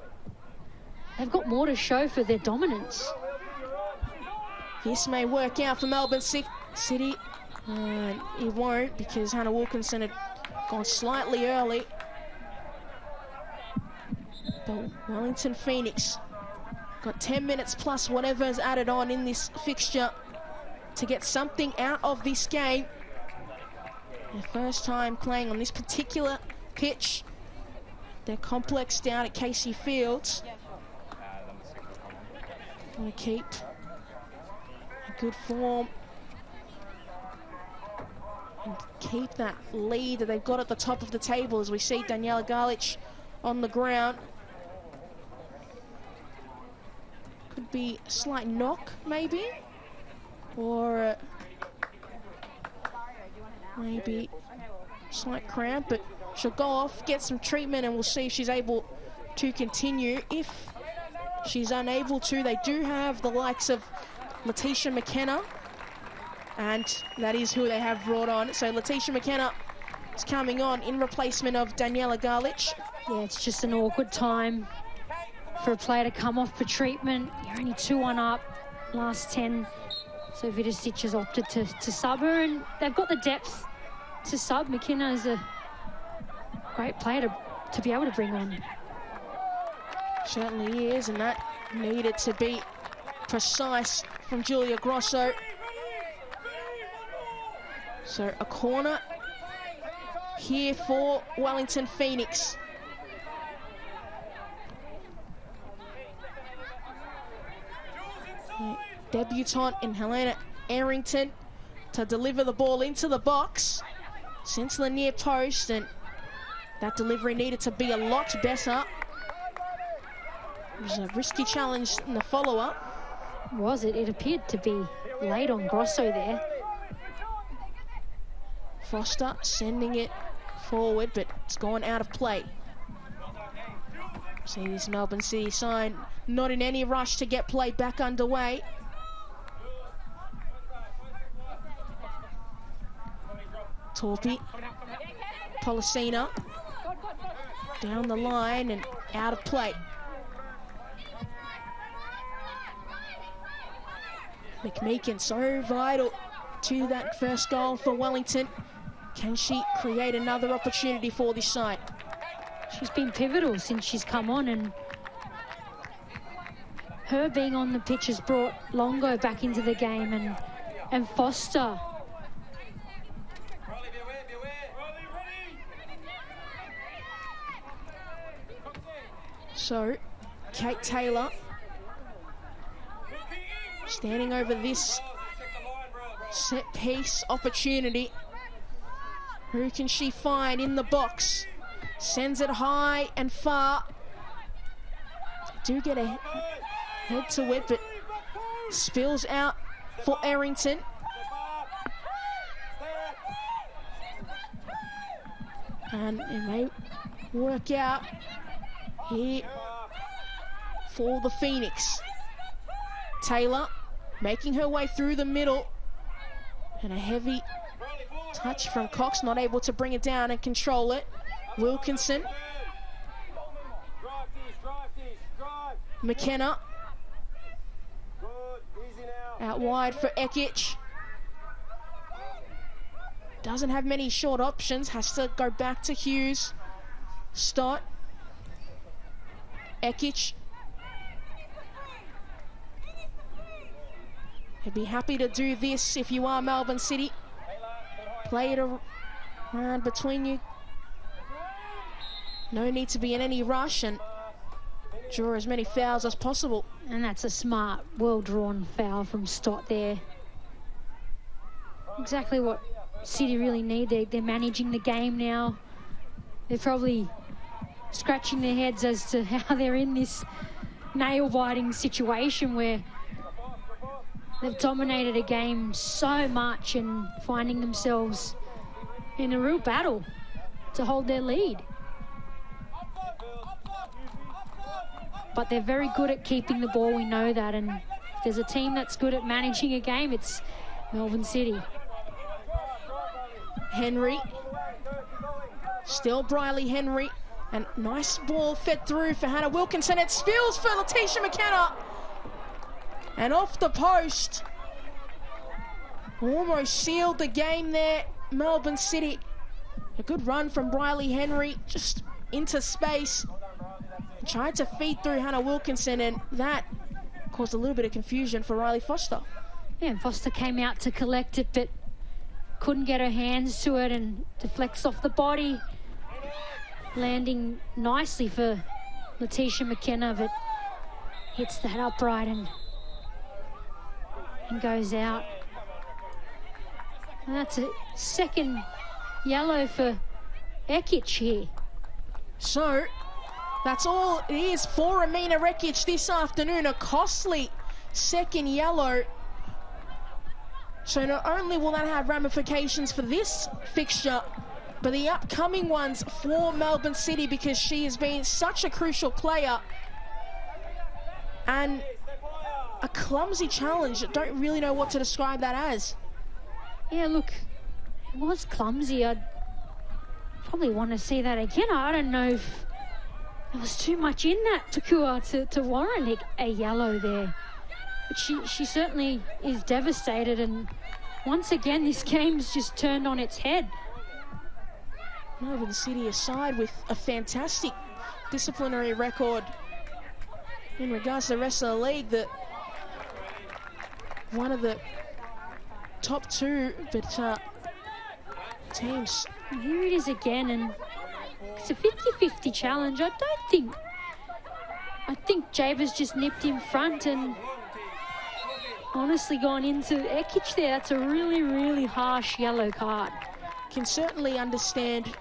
they've got more to show for their dominance. This may work out for Melbourne City. It won't, because Hannah Wilkinson had gone slightly early. But Wellington Phoenix got 10 minutes plus whatever's added on in this fixture to get something out of this game. Their first time playing on this particular pitch. Their complex down at Casey Fields. Want to keep a good form and keep that lead that they've got at the top of the table, as we see Daniela Garlich on the ground. Could be a slight knock, maybe, or maybe slight cramp, but she'll go off, get some treatment, and we'll see if she's able to continue. If she's unable to, they do have the likes of Letitia McKenna, and that is who they have brought on. So Letitia McKenna is coming on in replacement of Daniela Garlich. Yeah, it's just an awkward time for a player to come off for treatment. You're only 2-1 up, last 10. So Vidicic has opted to sub her, and they've got the depth to sub. McKenna is a great player to be able to bring on. Certainly is, and that needed to be precise from Julia Grosso. So a corner here for Wellington Phoenix. Debutant in Helena Arrington to deliver the ball into the box, sent to the near post, and that delivery needed to be a lot better. It was a risky challenge in the follow-up. Was it? It appeared to be late on Grosso there. Foster sending it forward, but it's gone out of play. See this Melbourne City side not in any rush to get play back underway. Torpy, Policina, down the line and out of play. McMeekin so vital to that first goal for Wellington. Can she create another opportunity for this side? She's been pivotal since she's come on, and her being on the pitch has brought Longo back into the game, and Foster So, Kate Taylor standing over this set piece opportunity. Who can she find in the box? Sends it high and far. Do get a head to whip it. Spills out for Errington. And it may work out here for the Phoenix. Taylor making her way through the middle. And a heavy touch from Cox, not able to bring it down and control it. Wilkinson. McKenna. Out wide for Ekic. Doesn't have many short options, has to go back to Hughes. Stott. Ekic. I'd be happy to do this if you are Melbourne City. Play it around between you. No need to be in any rush and draw as many fouls as possible. And that's a smart, well-drawn foul from Stott there. Exactly what City really need. They're managing the game now. They're probably scratching their heads as to how they're in this nail-biting situation where they've dominated a game so much and finding themselves in a real battle to hold their lead. But they're very good at keeping the ball, we know that, and if there's a team that's good at managing a game, it's Melbourne City. Henry. Still Briley Henry. And nice ball fed through for Hannah Wilkinson. It spills for Letitia McKenna. And off the post. Almost sealed the game there, Melbourne City. A good run from Briley Henry, just into space. Tried to feed through Hannah Wilkinson, and that caused a little bit of confusion for Riley Foster. Yeah, and Foster came out to collect it, but couldn't get her hands to it and deflects off the body. Landing nicely for Letitia McKenna, but hits that upright and goes out. And that's a second yellow for Ekic here. So, that's all it is for Amina Rekic this afternoon. A costly second yellow. So not only will that have ramifications for this fixture, but the upcoming ones for Melbourne City, because she has been such a crucial player. And a clumsy challenge. I don't really know what to describe that as. Yeah, look, it was clumsy. I'd probably want to see that again. I don't know if there was too much in that Takua to warrant a yellow there. But she certainly is devastated, and once again this game's just turned on its head. Melbourne City aside with a fantastic disciplinary record in regards to the rest of the league, that one of the top two teams. Here it is again, and it's a 50-50 challenge. I think Jaber's just nipped in front and honestly gone into Ekic there. That's a really, really harsh yellow card. Can certainly understand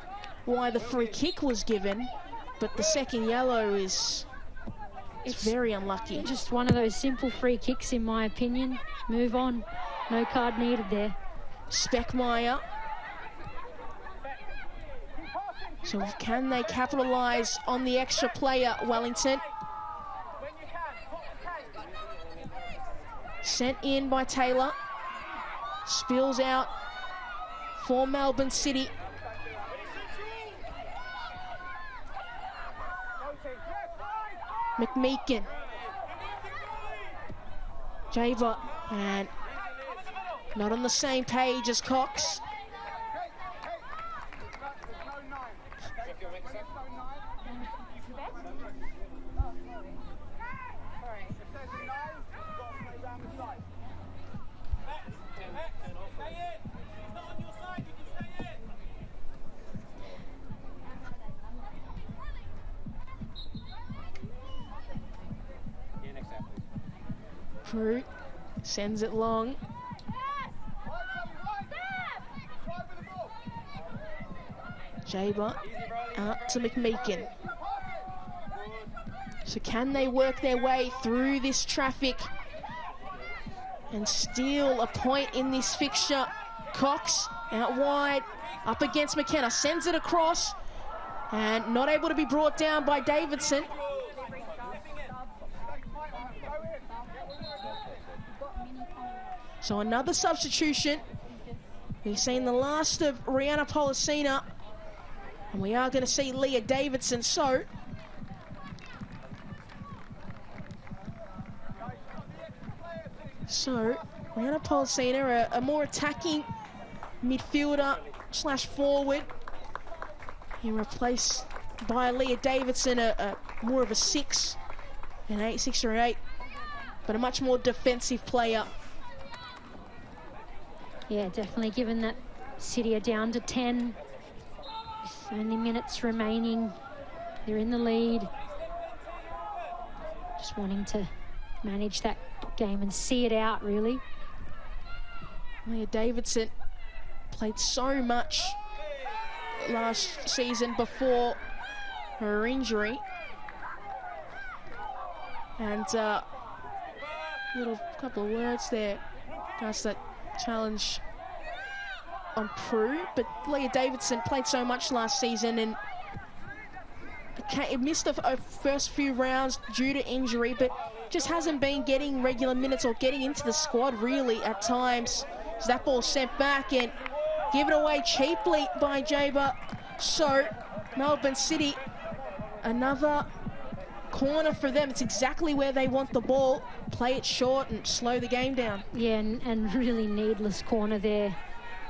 why the free kick was given, but the second yellow is it's very unlucky. Just one of those simple free kicks, in my opinion. Move on. No card needed there. Speckmeyer. So can they capitalise on the extra player, Wellington? Sent in by Taylor. Spills out for Melbourne City. McMeekin. Jaber, and not on the same page as Cox. Prue sends it long. Jaber out to McMeekin. So can they work their way through this traffic and steal a point in this fixture? Cox out wide, up against McKenna, sends it across, and not able to be brought down by Davidson. So another substitution. We've seen the last of Rihanna Policina, and we are going to see Leah Davidson. So Rihanna Policina, a more attacking midfielder / forward. He replaced by Leah Davidson, a more of a 6 or 8, but a much more defensive player. Yeah, definitely, given that City are down to 10. Only minutes remaining. They're in the lead. Just wanting to manage that game and see it out, really. Leah Davidson played so much last season before her injury. And little couple of words there. That's that challenge on Prue, but Leah Davidson played so much last season and missed the first few rounds due to injury, but just hasn't been getting regular minutes or getting into the squad really at times. So that ball sent back and given away cheaply by Jaber. So Melbourne City, another corner for them. It's exactly where they want the ball. Play it short and slow the game down. Yeah, and really needless corner there.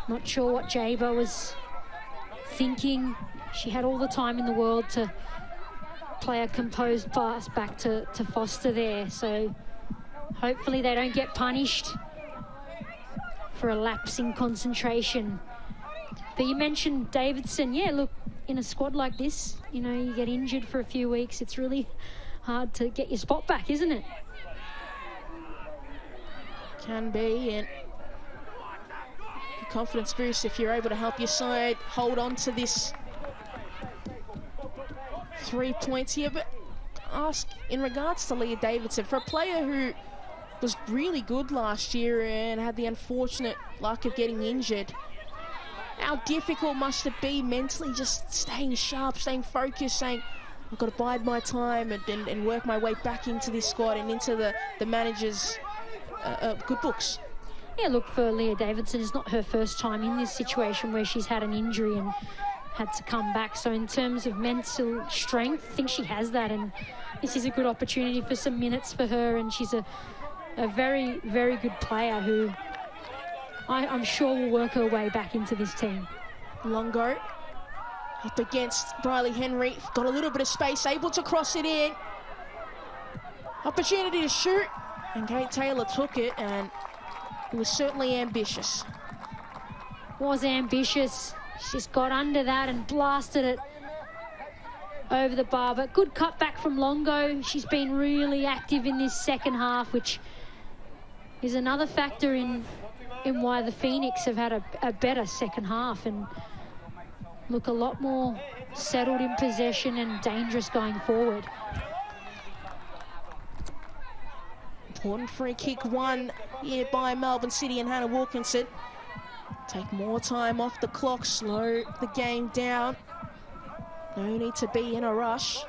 Not sure what Jaber was thinking. She had all the time in the world to play a composed pass back to Foster there. So hopefully they don't get punished for a lapse in concentration. But you mentioned Davidson. Yeah, look, in a squad like this, you know, you get injured for a few weeks. It's really hard to get your spot back, isn't it? Can be, and confidence boost if you're able to help your side hold on to this 3 points here. But ask in regards to Leah Davidson, for a player who was really good last year and had the unfortunate luck of getting injured, how difficult must it be mentally, just staying sharp, staying focused, saying I've got to bide my time and work my way back into this squad and into the manager's good books? Yeah, look, for Leah Davidson, it's not her first time in this situation where she's had an injury and had to come back. So in terms of mental strength, I think she has that, and this is a good opportunity for some minutes for her, and she's a very, very good player who I'm sure will work her way back into this team. Longo up against Briley Henry, got a little bit of space, able to cross it in. Opportunity to shoot, and Kate Taylor took it, and it was certainly ambitious. Was ambitious. She's got under that and blasted it over the bar. But good cut back from Longo. She's been really active in this second half, which is another factor in why the Phoenix have had a better second half and look a lot more settled in possession and dangerous going forward. Important free kick won here by Melbourne City and Hannah Wilkinson. Take more time off the clock, slow the game down. No need to be in a rush.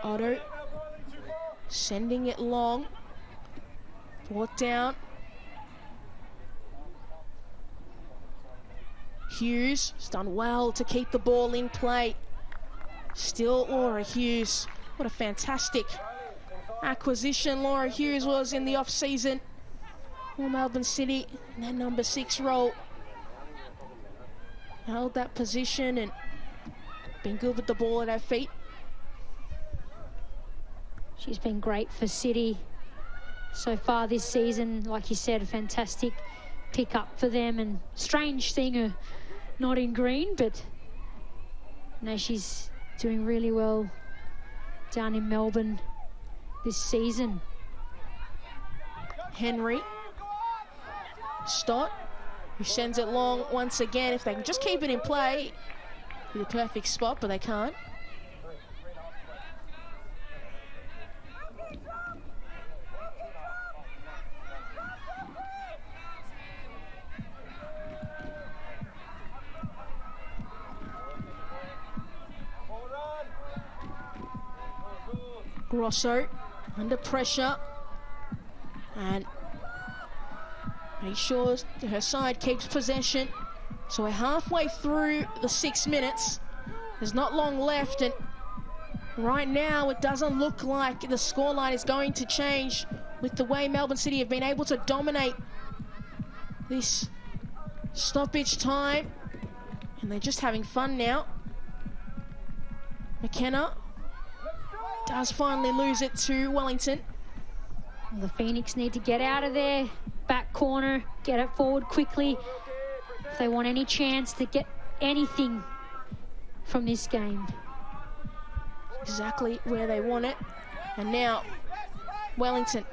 Otto sending it long. Brought down. Hughes has done well to keep the ball in play. Still Laura Hughes. What a fantastic acquisition Laura Hughes was in the off-season for Melbourne City in their number 6 role. Held that position and been good with the ball at her feet. She's been great for City so far this season. Like you said, a fantastic pick-up for them, and strange seeing her not in green, but no, she's doing really well down in Melbourne this season. Henry. Stott, who sends it long once again. If they can just keep it in play, be the perfect spot, but they can't. Grosso under pressure and makes sure her side keeps possession. So we're halfway through the 6 minutes. There's not long left, and right now it doesn't look like the scoreline is going to change with the way Melbourne City have been able to dominate this stoppage time. And they're just having fun now. McKenna does finally lose it to Wellington. The Phoenix need to get out of their back corner, get it forward quickly if they want any chance to get anything from this game. Exactly where they want it. And now Wellington,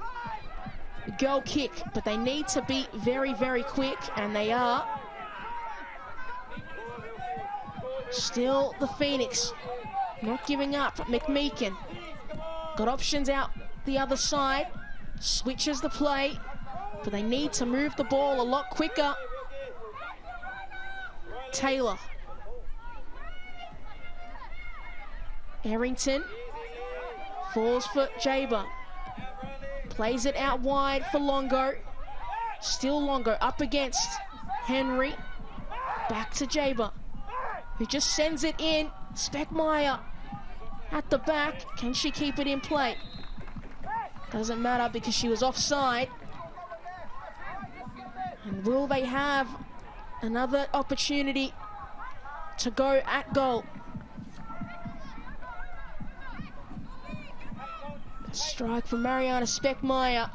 goal kick, but they need to be very, very quick, and they are. Still the Phoenix not giving up. McMeekin got options out the other side, switches the play, but they need to move the ball a lot quicker. Taylor. Errington falls for Jaber. Plays it out wide for Longo. Still Longo up against Henry. Back to Jaber, who just sends it in. Speckmeyer at the back. Can she keep it in play? Doesn't matter because she was offside. And will they have another opportunity to go at goal? A strike from Mariana Speckmeyer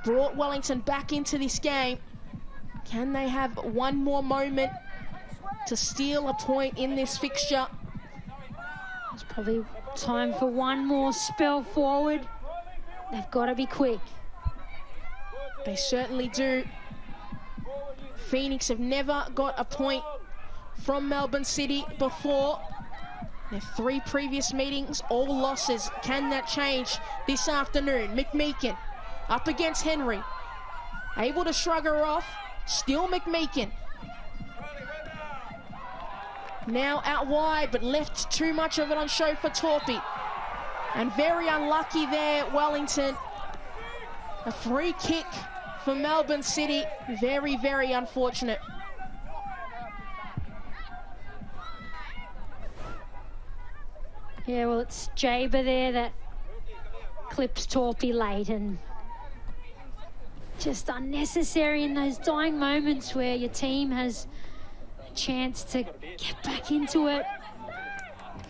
brought Wellington back into this game. Can they have one more moment to steal a point in this fixture? It's probably time for one more spell forward. They've got to be quick. They certainly do. Phoenix have never got a point from Melbourne City before. Their 3 previous meetings, all losses. Can that change this afternoon? McMeekin up against Henry. Able to shrug her off. Still McMeekin. Now out wide, but left too much of it on show for Torpy. And very unlucky there, Wellington. A free kick for Melbourne City. Very, very unfortunate. Yeah, well, it's Jaber there that clips Torpy late, and just unnecessary in those dying moments where your team has a chance to get back into it.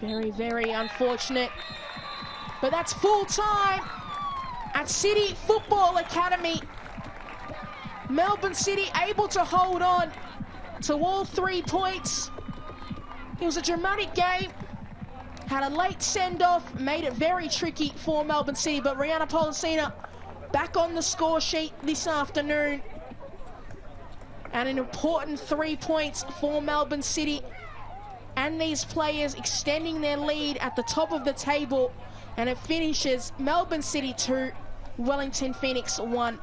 Very, very unfortunate. But that's full time at City Football Academy. Melbourne City able to hold on to all 3 points. It was a dramatic game. Had a late send-off, made it very tricky for Melbourne City, but Rihanna Policina back on the score sheet this afternoon. And an important 3 points for Melbourne City. And these players extending their lead at the top of the table. And it finishes Melbourne City 2, Wellington Phoenix 1.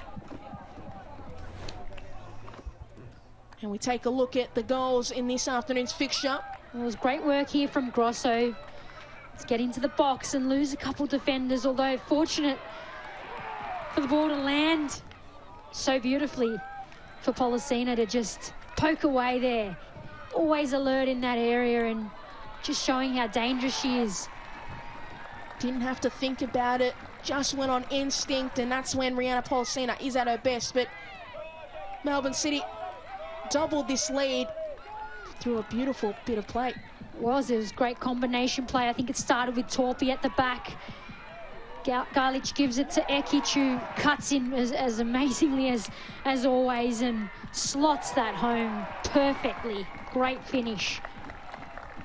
And we take a look at the goals in this afternoon's fixture. It was great work here from Grosso. Let's get into the box and lose a couple defenders, although fortunate for the ball to land so beautifully for Policina to just poke away there. Always alert in that area and just showing how dangerous she is. Didn't have to think about it, just went on instinct, and that's when Rihanna Policina is at her best. But Melbourne City doubled this lead through a beautiful bit of play. It was great combination play. I think it started with Torpy at the back. Garlic gives it to Ekic, who cuts in as amazingly as always and slots that home perfectly. Great finish.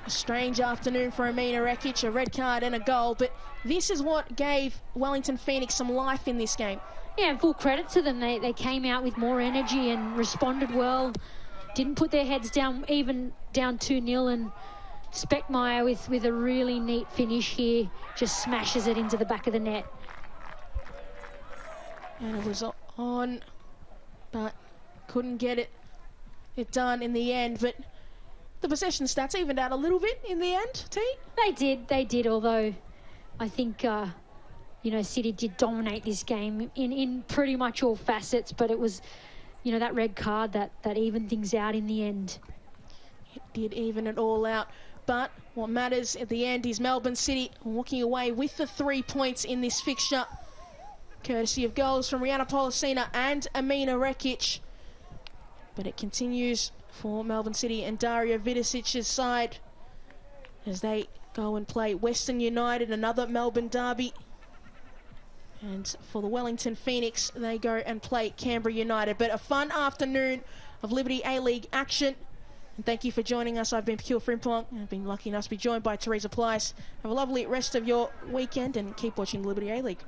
A strange afternoon for Amina Rekic, a red card and a goal, but this is what gave Wellington Phoenix some life in this game. Yeah, and full credit to them. They came out with more energy and responded well. Didn't put their heads down, even down 2-0, and Speckmeyer with a really neat finish here, just smashes it into the back of the net. And it was on, but couldn't get it done in the end. But the possession stats evened out a little bit in the end, T? They did, although I think, City did dominate this game in pretty much all facets, but it was, that red card that evened things out in the end. It did even it all out. But what matters at the end is Melbourne City walking away with the 3 points in this fixture, courtesy of goals from Rihanna Polisina and Amina Rekic. But it continues for Melbourne City and Daria Vidisic's side as they go and play Western United, another Melbourne derby. And for the Wellington Phoenix, they go and play Canberra United. But a fun afternoon of Liberty A-League action. And thank you for joining us. I've been Pure Frimpong, and I've been lucky enough to be joined by Teresa Plyce. Have a lovely rest of your weekend and keep watching the Liberty A-League.